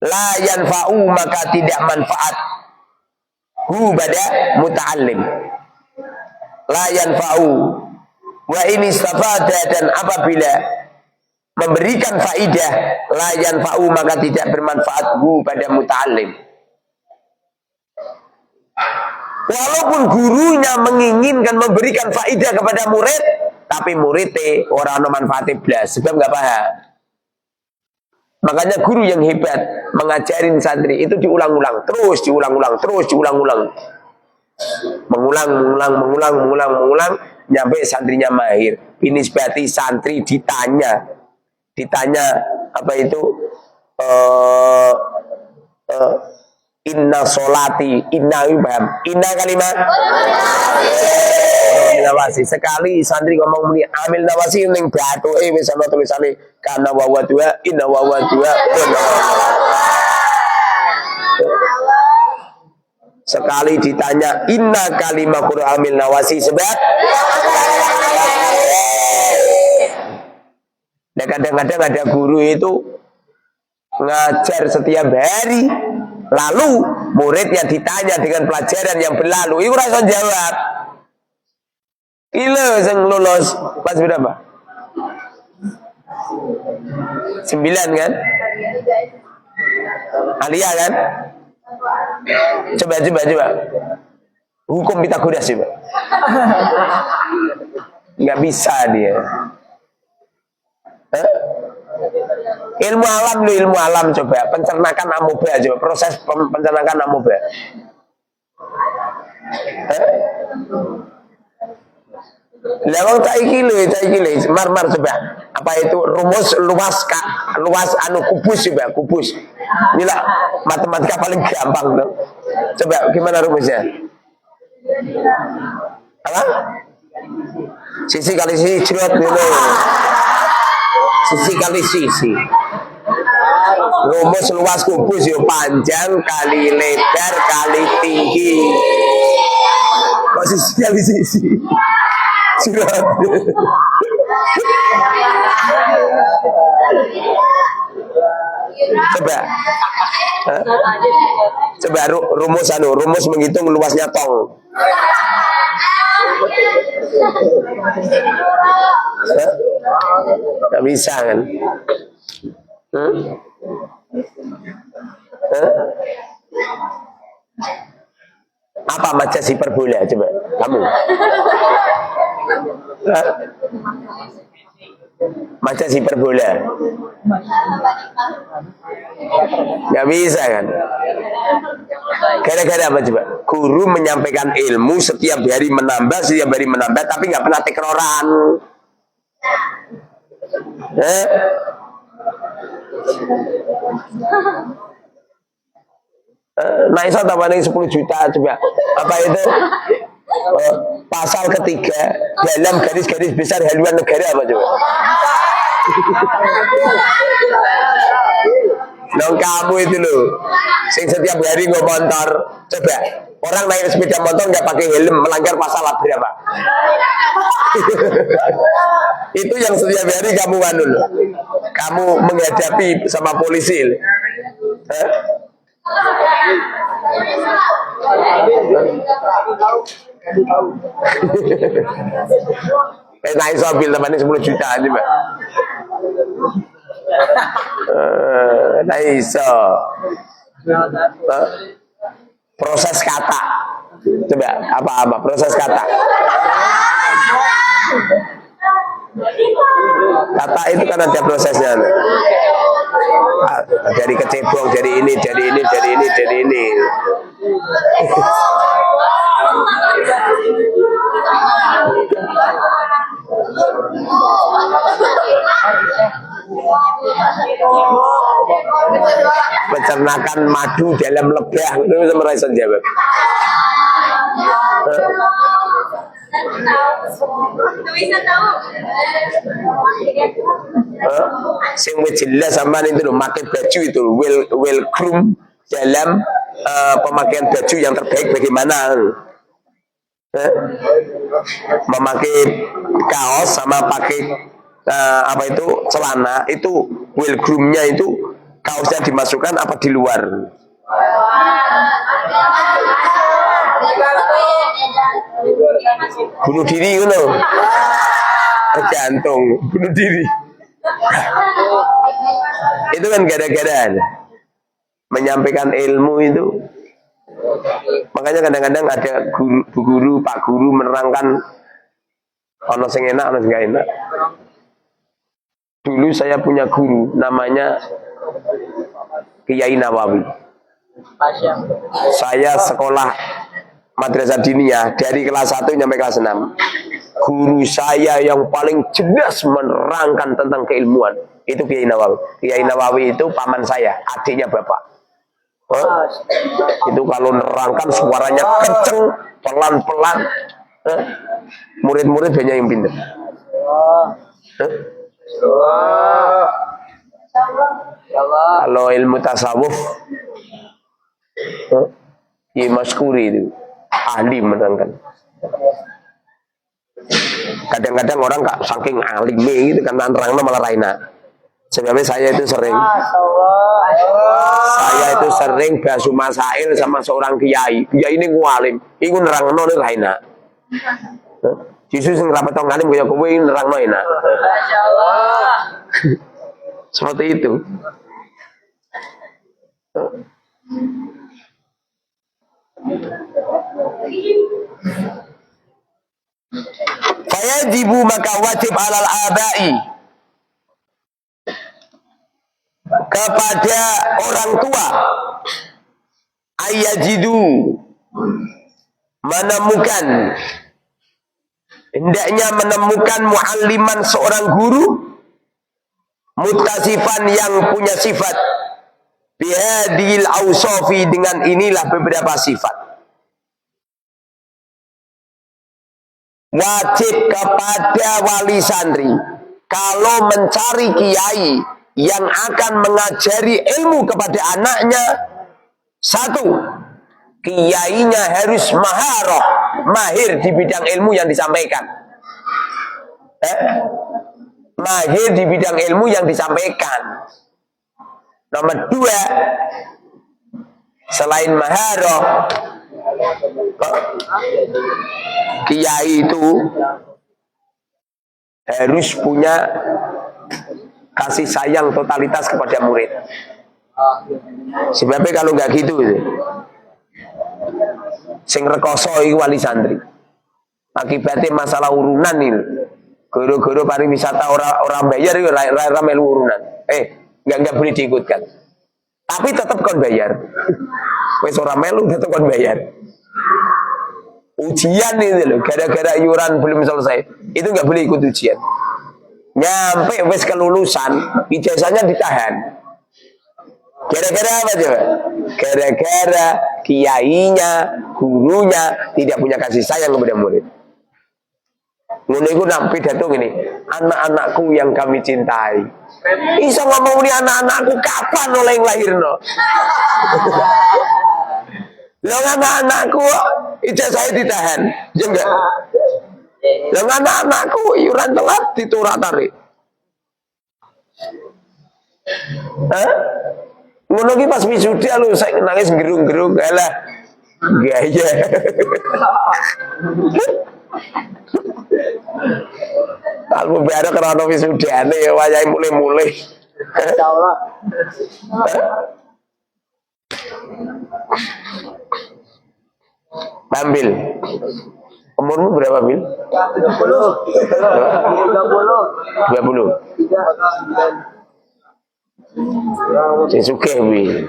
la yanfa'u, maka tidak manfaat hu pada muta'allim, la yanfa'u. Wa ini istafada, dan apabila memberikan faidah, la yanfa'u, maka tidak bermanfaat hu pada muta'allim. Walaupun gurunya menginginkan memberikan faidah kepada murid, tapi muridnya orang manfaatnya blas, sebab nggak paham. Makanya guru yang hebat mengajarin santri itu diulang-ulang, terus diulang-ulang, terus diulang-ulang, mengulang, nyampe santrinya mahir. Binisbati santri ditanya apa itu, inna solati, inna paham, inna kalimat nawasi. Sekali santri ngomong muni amil nawasi ning bathuke wis ana tulisane kana wa dua, inna wa dua. Sekali ditanya inna kalimah amil nawasi, sebab dan kadang-kadang ada guru itu ngajar setiap hari, lalu muridnya ditanya dengan pelajaran yang berlalu, itu rasa jawab. Gila, yang lulus kelas berapa? 9 kan? Alia kan? Coba. Hukum Pitagoras coba. Nggak bisa dia. Ilmu alam coba, pencernakan amoeba coba, proses pencernakan amoeba. Lewat caiki marmar coba. Apa itu rumus luas kubus coba, kubus. Inilah matematika paling gampang tuh. Coba gimana rumusnya? Apa? Sisi kali sisi cerut dulu. Sisi kali sisi. Rumus luas kubus yo panjang kali lebar kali tinggi. Kok sisi kali sisi? Cerut. Coba rumus menghitung luasnya tong. Gak bisa kan? Apa majas hiperbola coba kamu? Majas hiperbola. Gak bisa kan? Gara-gara apa coba? Guru menyampaikan ilmu setiap hari menambah, tapi nggak pernah tekroran. Nah, iso tambahin 10 juta coba. Apa itu? Pasal ketiga dalam garis-garis besar haluan negara apa coba? Dong kamu itu loh, sing setiap hari nggak motor, coba orang naik sepeda motor nggak pakai helm melanggar pasal berapa? Itu yang setiap hari kamu anu loh, kamu menghadapi sama polisi. Naik mobil temannya 10 juta aja mbak. Nah iso proses kata, coba apa proses kata itu kan ada prosesnya, dari kecebong, dari ini peternakan madu dalam lebah itu merasa jawab. Sing jelas sama itu loh, pakai baju itu welcome dalam pemakaian baju yang terbaik bagaimana. Memakai kaos sama pakai apa itu celana itu welcome-nya itu kaosnya dimasukkan apa di luar. Bunuh diri itu loh, jantung bunuh diri. Itu kan gara-gara menyampaikan ilmu itu. Makanya kadang-kadang ada guru, pak guru menerangkan ono sing enak, ono sing gak enak. Dulu saya punya guru namanya Kiai Nawawi. Saya sekolah madrasah diniyah dari kelas 1 sampai kelas 6. Guru saya yang paling jelas menerangkan tentang keilmuan itu Kiai Nawawi. Kiai Nawawi itu paman saya, adiknya bapak. Itu kalau nerangkan suaranya kenceng, pelan-pelan. Murid-murid banyak yang pintar. Kalau ilmu tasawuf, Maskuri itu ahli menerangkan. Kadang-kadang orang nggak saking alimnya gitu kan nerangnya malah raina. Sebabnya saya itu sering basu masail sama seorang kiai. Kiai ini ngalim, iku nerangno raina. Justru sing rapat tong ngalim kaya kowe nerangno enak. Masyaallah. Seperti itu. Fayajibu maka wajib alal abai kepada orang tua ayajidu hendaknya menemukan mualliman seorang guru mutasifan yang punya sifat bihadil ausofi dengan inilah beberapa sifat. Wajib kepada wali santri kalau mencari kiai yang akan mengajari ilmu kepada anaknya, satu, kiainya harus mahir di bidang ilmu yang disampaikan. Mahir di bidang ilmu yang disampaikan. Nomor dua, selain maharoh, kiai itu harus punya kasih sayang totalitas kepada murid. Sebabnya kalau nggak gitu, sing rekoso iki wali santri. Akibatnya masalah urunan ini. Guru-guru pariwisata orang bayar itu ora melu urunan. Nggak boleh diikutkan. Tapi tetap kon bayar. Wes ora melu tetap kon bayar. Ujian itu loh, gara-gara iuran belum selesai, itu nggak boleh ikut ujian. Nyampe wes kelulusan, ijazahnya ditahan. Gara-gara apa coba? Gara-gara kiainya gurunya tidak punya kasih sayang kepada murid. Ngono iku nang pidato ngene, anak-anakku yang kami cintai. Iso ngomong ni anak-anakku kapan oleh lahirno? Lho anak-anakku ijazah saya ditahan, ya enggak? Lho anak-anakku iuran telat diturak tarik. Hah? Ngono ki pas wisuda lu saya nangis gerung-gerung alah. Gaya. Aku biar kerana wisudane ya wayahe mulai-mulai. Insyaallah. Ambil. Umurmu berapa, Bil? 30. 20. Sing sugih kuwi.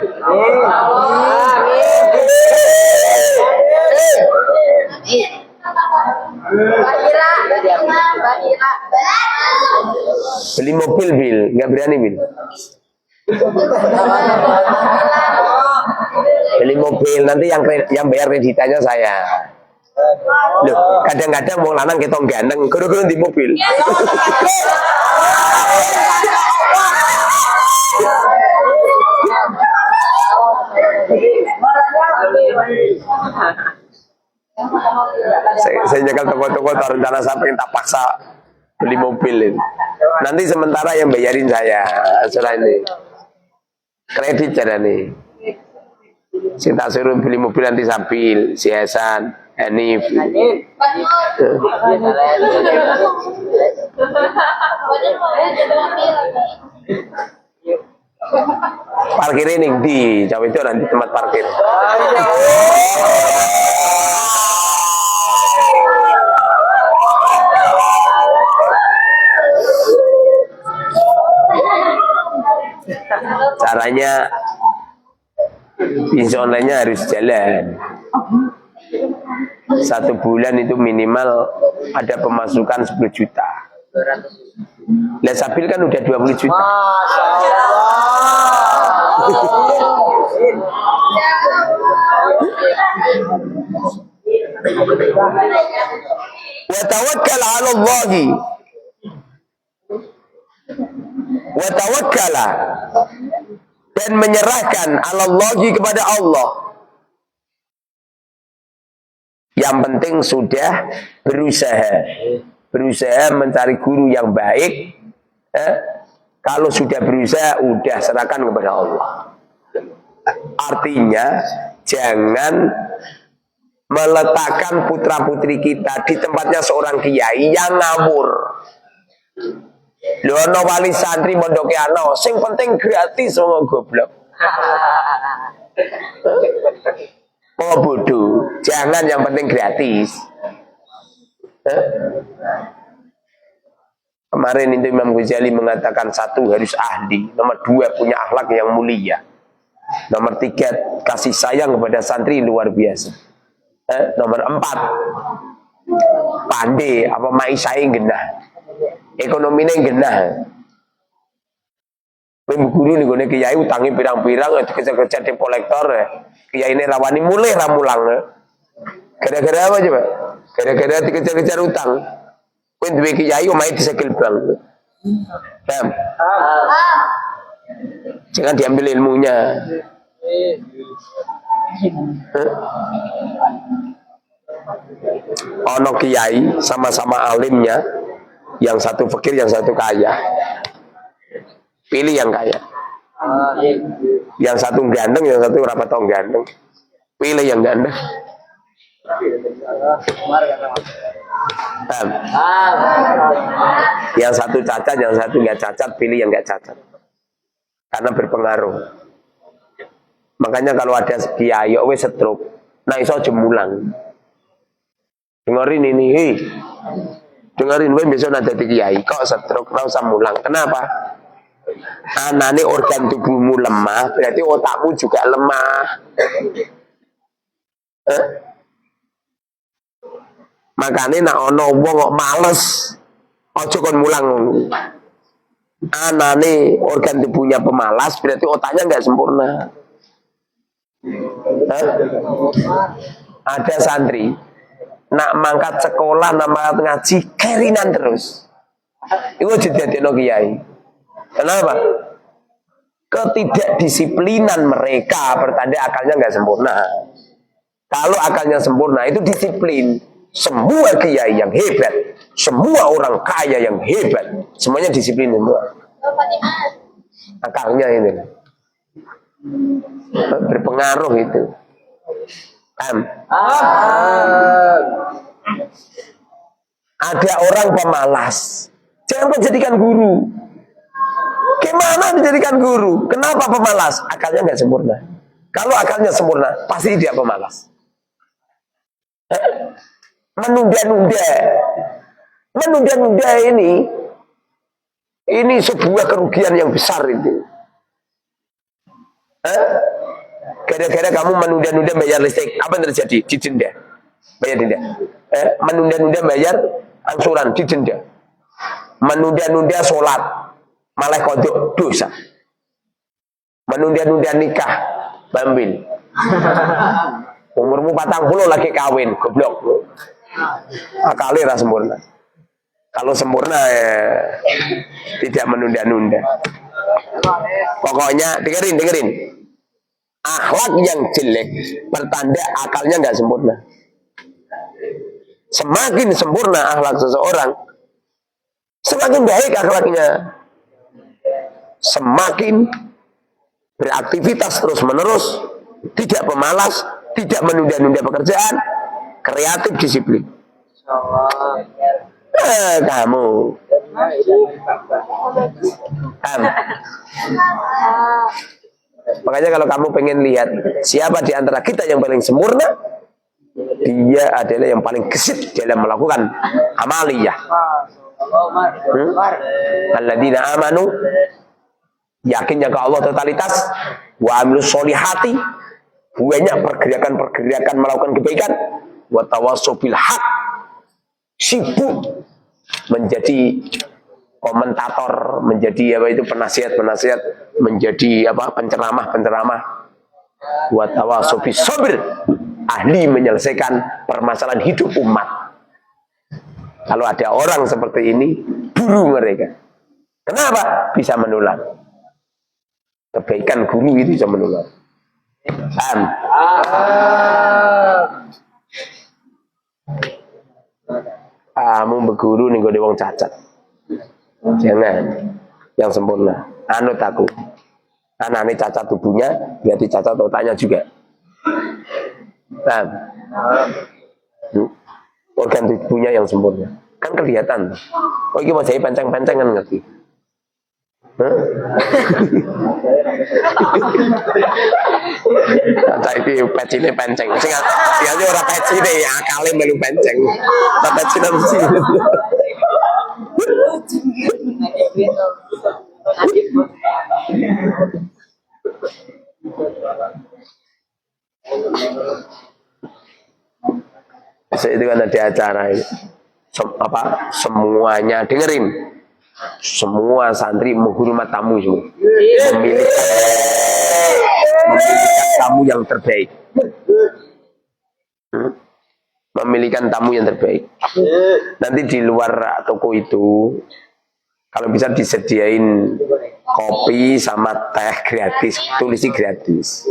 Beli mobil, Bil, nggak berani, Bil. Beli mobil, nanti yang bayar kreditannya saya. Loh, kadang-kadang mau lanang kita ganteng, guru-guru di mobil. Saya nyekel toko-toko rencana sampai tak paksa beli mobil ini. Nanti sementara yang bayarin saya setelah ini kredit jadi nih. Saya tak suruh beli mobil nanti sambil si Hasan, Hanif. Parkir ini di jauh itu nanti tempat parkir. Caranya bisnis online-nya harus jalan. 1 bulan itu minimal ada pemasukan 10 juta. Lah Sabil kan udah 20 juta. Wa tawakkal 'ala Allah. Wa tawakkala dan menyerahkan 'ala Allah kepada Allah. Yang penting sudah berusaha mencari guru yang baik. Kalau sudah berusaha, udah serahkan kepada Allah. Artinya jangan meletakkan putra putri kita di tempatnya seorang kiai yang ngawur. Lho ana wali santri mondoke ana, sing penting gratis wong goblok. Oh bodoh, jangan yang penting gratis. Kemarin itu Imam Ghazali mengatakan 1 harus ahli, nomor 2 punya akhlak yang mulia, nomor 3 kasih sayang kepada santri luar biasa, nomor 4 pandai apa maisai genah, ekonominya genah. Guru nih gue kiai utangi pirang-pirang, kerja-kerja di kolektor, kiai ini rawani mulai ramulang. Gara-gara apa coba? Gara-gara dikejar-kejar utang. Kau duwe kiai omai disekil bank. Paham? Jangan diambil ilmunya. Ono kiai sama-sama alimnya, yang satu fakir, yang satu kaya. Pilih yang kaya. Yang satu ganteng, yang satu rapat tong ganteng. Pilih yang ganteng. Yang satu cacat, yang satu nggak cacat, pilih yang nggak cacat. Karena berpengaruh. Makanya kalau ada kiai wes stroke, nah iso jemulang. Dengerin ini, hei. Dengerin wes besok nanti kiai kok stroke, ora usah mulang. Kenapa? Anane organ tubuhmu lemah, berarti otakmu juga lemah. Makanya nak ono wong kok males, ojo kon mulang. Anane organ tubuhnya pemalas, berarti otaknya nggak sempurna. ada santri nak mangkat sekolah, nak mangkat ngaji, kerinan terus. Itu jadi kiai. Kenapa? Ketidakdisiplinan mereka bertanda akalnya nggak sempurna. Kalau akalnya sempurna itu disiplin. Semua kiai yang hebat, semua orang kaya yang hebat, semuanya disiplin semua. Akalnya ini berpengaruh itu. Ada orang pemalas, jangan kau jadikan guru. Gimana dijadikan guru? Kenapa pemalas? Akalnya nggak sempurna. Kalau akalnya sempurna, pasti dia pemalas. Menunda-nunda ini sebuah kerugian yang besar itu. Gara-gara kamu menunda-nunda bayar listrik, apa yang terjadi? Didenda. Bayar denda. Menunda-nunda bayar angsuran, didenda. Menunda-nunda sholat, malah kodok dosa. Menunda-nunda nikah, bambil. Umurmu 40 lagi kawin, goblok. Akalnya sempurna. Kalau sempurna tidak menunda-nunda. Pokoknya dengerin. Akhlak yang jelek pertanda akalnya nggak sempurna. Semakin sempurna akhlak seseorang, semakin baik akhlaknya. Semakin beraktivitas terus-menerus, tidak pemalas, tidak menunda-nunda pekerjaan, kreatif, disiplin. Kamu. Makanya kalau kamu pengen lihat siapa di antara kita yang paling sempurna, dia adalah yang paling gesit dalam melakukan amaliyah. Alladzina amanu, yakinnya ke Allah totalitas, wa amilus solihati, banyak pergerakan-pergerakan melakukan kebaikan, wa tawassaw bil haq, sibuk menjadi komentator, menjadi penasihat, menjadi penceramah, wa tawassaw bis sabr, ahli menyelesaikan permasalahan hidup umat. Kalau ada orang seperti ini, buru mereka. Kenapa? Bisa menular. Kebaikan guru itu bisa menular. Kamu berguru nih gue wong cacat. Jangan yang sempurna. Anut aku. Anak ini cacat tubuhnya, berarti cacat otaknya juga. Organ tubuhnya yang sempurna. Kan kelihatan. Oh ini mau jadi pancang-pancang kan ngerti. Cacat itu pecine pancang. Sehingga orang pecine ya akalnya melu pancang. Tak pecine mesti. Itu kan ada acara ini. Semuanya dengerin, semua santri menghormat tamu semua, memilihkan tamu yang terbaik, memilihkan tamu yang terbaik. Nanti di luar toko itu kalau bisa disediain kopi sama teh gratis, tulisi gratis.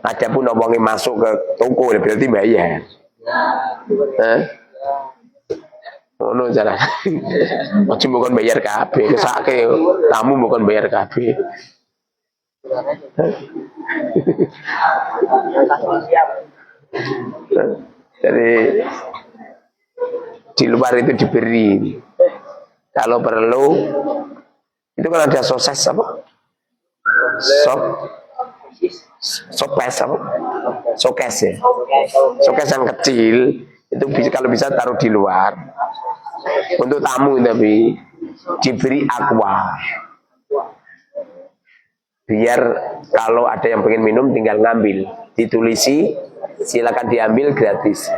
Adapun ngomongin masuk ke toko berarti bayar. Ono jalan. Macam bukan bayar kabeh, kesake tamu bukan bayar kabeh. Jadi di luar itu diberi. Kalau perlu itu kan ada sosis apa? Sokes apa? Sokes ya. Sokes yang kecil itu bisa, kalau bisa taruh di luar. Untuk tamu tapi diberi aqua. Biar kalau ada yang pengen minum tinggal ngambil, ditulisi silakan diambil gratis.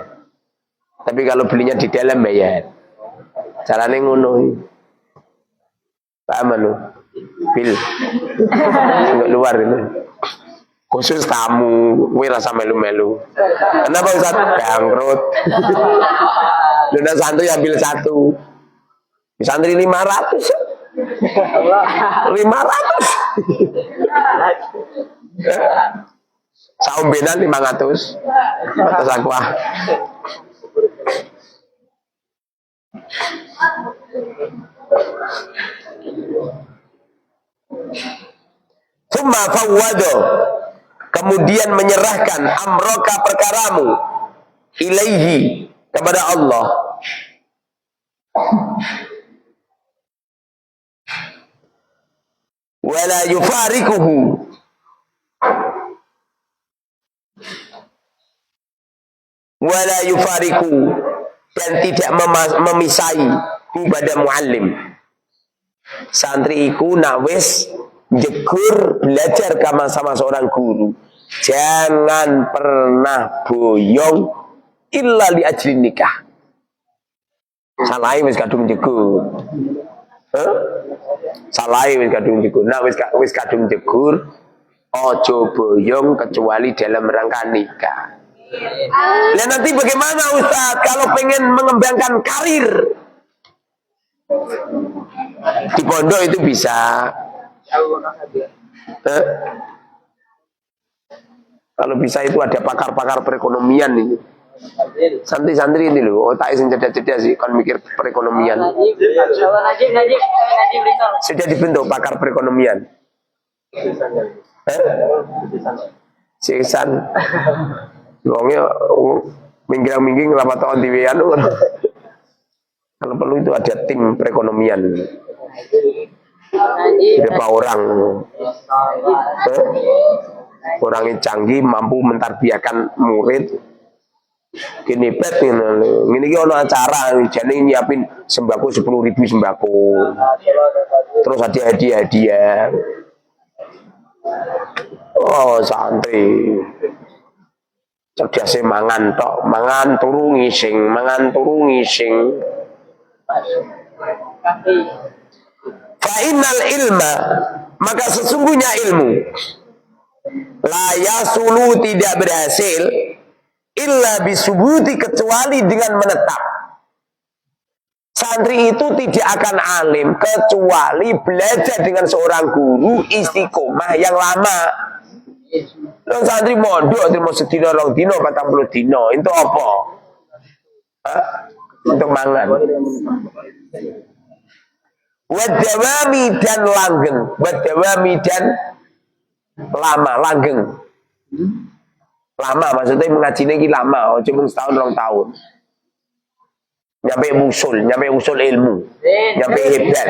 Tapi kalau belinya di dalam bayar. Carane ngono. Paham lu? Bil. Enggak luar itu. khusus tamu, kowe rasa melu-melu. Kenapa Ustaz? Bangkrut. Luna santri ambil satu. Santri 500. 500. Saumbenan 500. Atas aku ah. Summa fawwado, kemudian menyerahkan amroka perkaramu ilaihi, kepada Allah. Wala yufarikuhu, wala yufariku, dan tidak memisai kepada muallim. Santri iku nak wis jegur belajar sama seorang guru, jangan pernah boyong illa li ajli nikah. Salahe wis kadung jegur. Salahe wis kadung jegur. Nah wis kadung jegur, ojo boyong kecuali dalam rangka nikah. Nah nanti bagaimana Ustaz kalau pengen mengembangkan karir? Di pondok itu bisa. Kalau bisa itu ada pakar-pakar perekonomian ini. Santri-santri ini loh, otak sing cerdas-cerdas sih kan mikir perekonomian. Sudah dibentuk pakar perekonomian. Sisan. Wongnya minggir-minggir rapat tahun di WN. Kalau perlu itu ada tim perekonomian. Berapa orang? Orangnya canggih, mampu mentarbiyakan murid. Gini pet ini ono acara, jadi nyiapin sembako 10.000 sembako. Terus ada hadiah-hadiah. Oh santri. Cerdas mangan tok, mangan turu ngising, mangan turu ngising. Fa'inal ilma, maka sesungguhnya ilmu la yasulu, tidak berhasil illa bisubuti, kecuali dengan menetap. Santri itu tidak akan alim kecuali belajar dengan seorang guru istiqomah yang lama. Lo santri mondok terima sedina 2 dina 40 dina itu apa? Untuk mangan. Wadawami dan langgeng, wadawami dan lama, langgeng. Lama maksudnya mengaji ini lama, cuma setahun 2 tahun. Nyampe usul ilmu, nyampe hebat.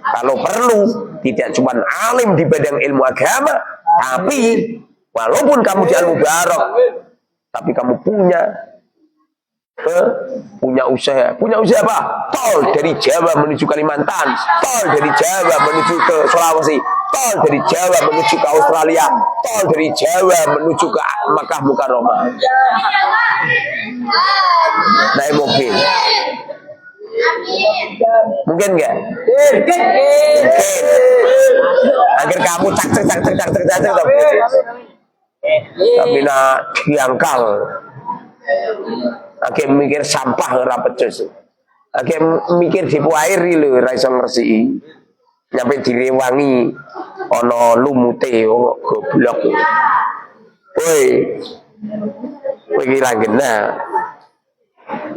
Kalau perlu tidak cuma alim di bidang ilmu agama, tapi walaupun kamu di Al-Mubarak, tapi kamu punya usaha apa? Tol dari Jawa menuju Kalimantan, tol dari Jawa menuju ke Sulawesi, tol dari Jawa menuju ke Australia, tol dari Jawa menuju ke Makkah Mukarramah. Naik mobil. Mungkin enggak? Mungkin. Agar kamu cak. Tapi nak diangkal. Akhir mikir sampah ora pecus. Akhir mikir dipu air lho ora iso ngresiki. Nyampe direwangi ana lumute goblok. Woi. Kowe iki ra genah.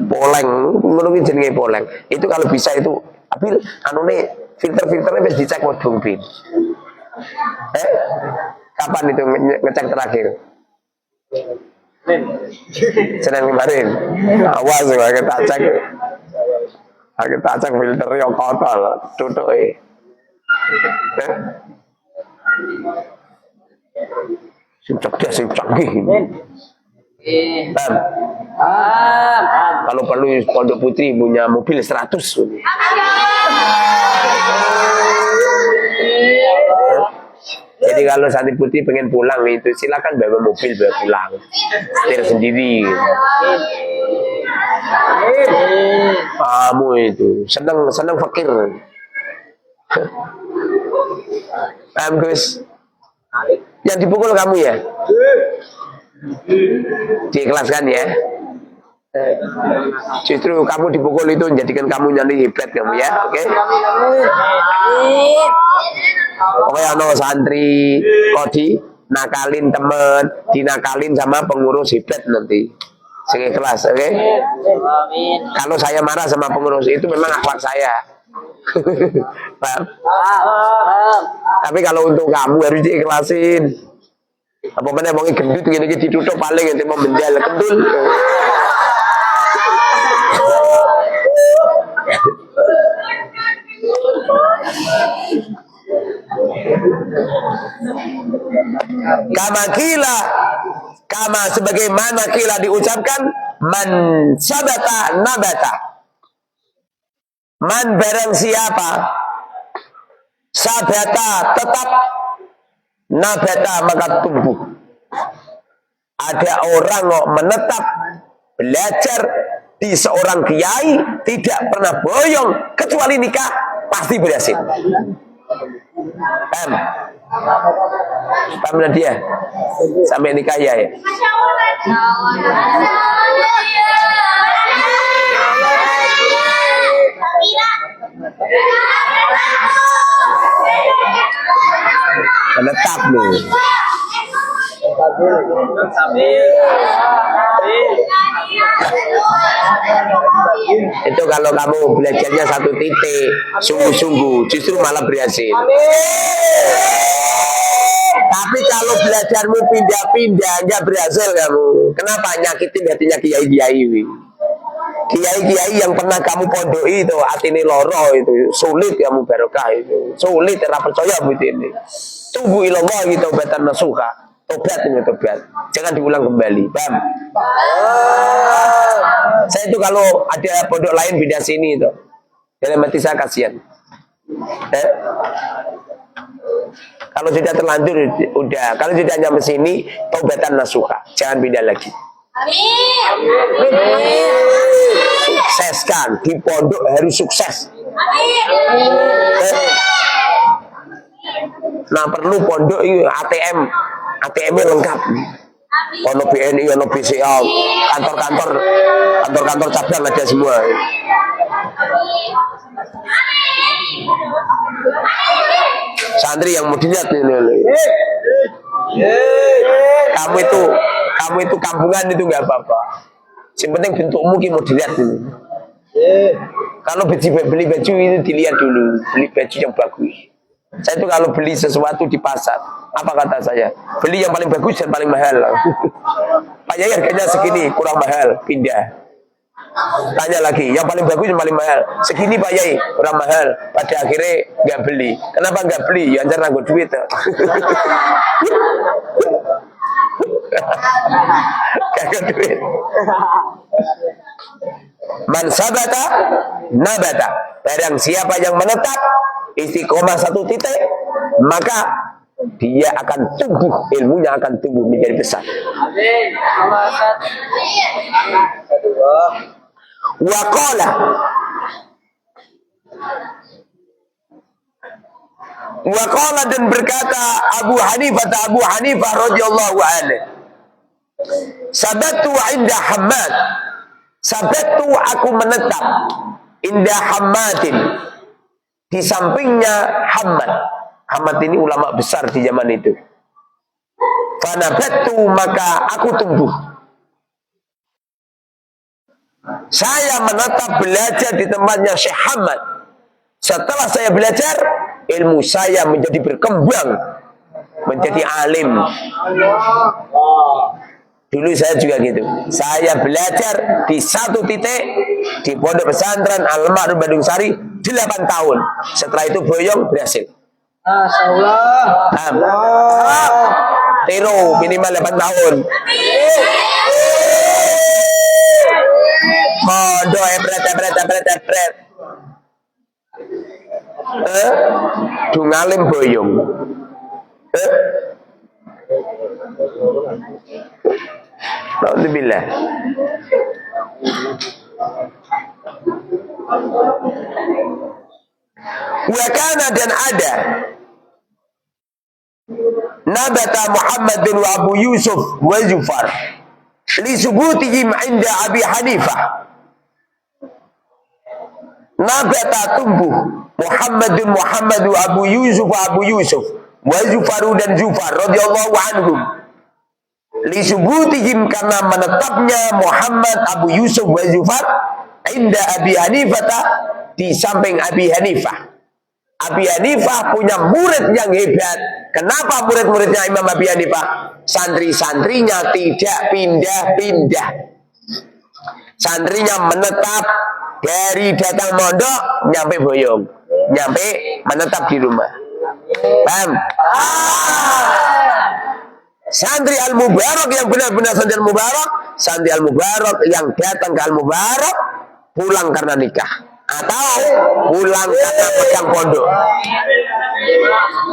Poleng, ngono kuwi jenenge poleng. Itu kalau bisa itu tapi anune filter-filternya wis dicek wedhung bin. Kapan itu ngecek terakhir? Senin kemarin. Awas ya kita cek. Kita cek filter yang kotor, tutuke. Sing cerdas sing canggih. Kalau perlu Pondok Putri punya mobil 100. Jadi kalau Santri Putri pengen pulang itu silakan bawa mobil bawa pulang, setir sendiri. Kamu itu senang fakir. Paham Gus? Yang dipukul kamu ya? Diikhlaskan ya. Justru kamu dipukul itu menjadikan kamu nyari hebat kamu ya, oke? Pokoknya no santri kodi nakalin temen, dinakalin sama pengurus hebat nanti. Sing ikhlas, oke? Kalau saya marah sama pengurus itu memang akhlak saya. Paham? Tapi kalau untuk kamu harus diikhlasin. Apa mana mau gendut gini ditutup paling nanti mau menjal kendul. Kama sebagaimana kila diucapkan man sabata nabata. Man barang siapa sabata tetap nabata maka tumbuh. Ada orang kok menetap belajar di seorang kiai tidak pernah boyong kecuali nikah pasti berhasil. Paham? Paham dia sampai nikah ya. Menetap nih. Itu kalau kamu belajarnya satu titik, sungguh-sungguh, justru malah berhasil. Tapi kalau belajarmu pindah-pindah, nggak berhasil kamu. Kenapa? Nyakitin hatinya kiai-kiai. Kiai-kiai yang pernah kamu pondoi itu, atine loro itu, sulit kamu barokah itu, sulit tidak percaya begitu ini. Tubuh ilallah gitu, taubatan nasuha. Tobat ini tobat, jangan diulang kembali, paham? Saya itu kalau ada pondok lain beda sini itu, dalam hati saya kasihan. Kalau sudah terlanjur, udah. Kalau sudah nyampe sini, taubatan nasuha, jangan pindah lagi. Sukseskan di pondok harus sukses. Nah perlu pondok ini ATM-nya lengkap. Ono BNI, ono BCA, kantor-kantor cabang ada semua. Santri yang mau dilihat ini. Kamu itu kampungan itu nggak apa-apa. Yang penting bentukmu mau dilihat ini. Kalau beli baju itu dilihat dulu, beli baju yang bagus. Saya itu kalau beli sesuatu di pasar, apa kata saya? Beli yang paling bagus dan paling mahal. Pak Yai harganya segini, kurang mahal, pindah. Tanya lagi, yang paling bagus yang paling mahal. Segini Pak Yai, kurang mahal. Pada akhirnya nggak beli. Kenapa nggak beli? Ya anjar nanggo duit. Kagak duit. Man sabata nabata. Barang siapa yang menetap istiqomah satu titik, maka dia akan tumbuh, ilmunya akan tumbuh menjadi besar. Waqala dan berkata Abu Hanifah radhiyallahu anhu, sabatu inda Hammad, sabatu aku menetap inda Hammadin, di sampingnya Hammad. Hammad ini ulama besar di zaman itu. Fanabatu maka aku tumbuh. Saya menetap belajar di tempatnya Syekh Hammad. Setelah saya belajar, ilmu saya menjadi berkembang, menjadi alim. Dulu saya juga gitu. Saya belajar di satu titik di pondok pesantren Al-Ma'ruf Bandung Sari 8 tahun. Setelah itu boyong berhasil. Tiru minimal 8 tahun. Pondok epret. Dungalim boyong. Alhamdulillah. Wakana dan ada nabata Muhammadun wa Abu Yusuf wa Zufar li subutihim inda Abi Hanifah. Nabata tumbuh Muhammadun Muhammadu Abu Yusuf wa Zufaru dan Zufar radhiyallahu anhum li subutihim karena menetapnya Muhammad Abu Yusuf wa Zufar inda Abi Hanifah di samping Abi Hanifah. Abi Hanifah punya murid yang hebat. Kenapa murid-muridnya Imam Abi Hanifah? Santri-santrinya tidak pindah-pindah. Santrinya menetap dari datang mondok nyampe boyong, nyampe menetap di rumah. Paham? Santri Al-Mubarak yang benar-benar santri Al-Mubarak, santri Al-Mubarak yang datang ke Al-Mubarak pulang karena nikah atau pulang karena pegang pondok.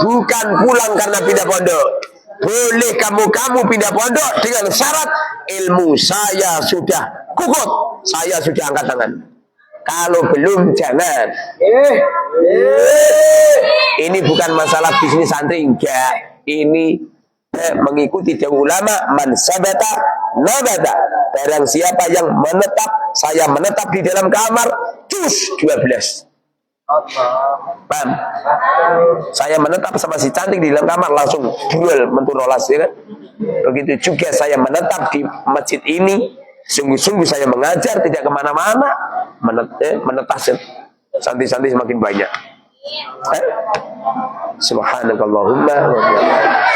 Bukan pulang karena pindah pondok. Boleh kamu pindah pondok dengan syarat ilmu saya sudah kukuh, saya sudah angkat tangan. Kalau belum jangan. Ini bukan masalah bisnis santri, enggak. Ini mengikuti jauh ulama, man sabata nabata. Barang siapa yang menetap, saya menetap di dalam kamar, cus 12. Paham? Saya menetap sama si cantik di dalam kamar, langsung duel menturolas, ya kan? Begitu juga saya menetap di masjid ini, sungguh-sungguh saya mengajar, tidak kemana-mana, menetas santri-santri semakin banyak. Subhanakallahumma wa bihamdika.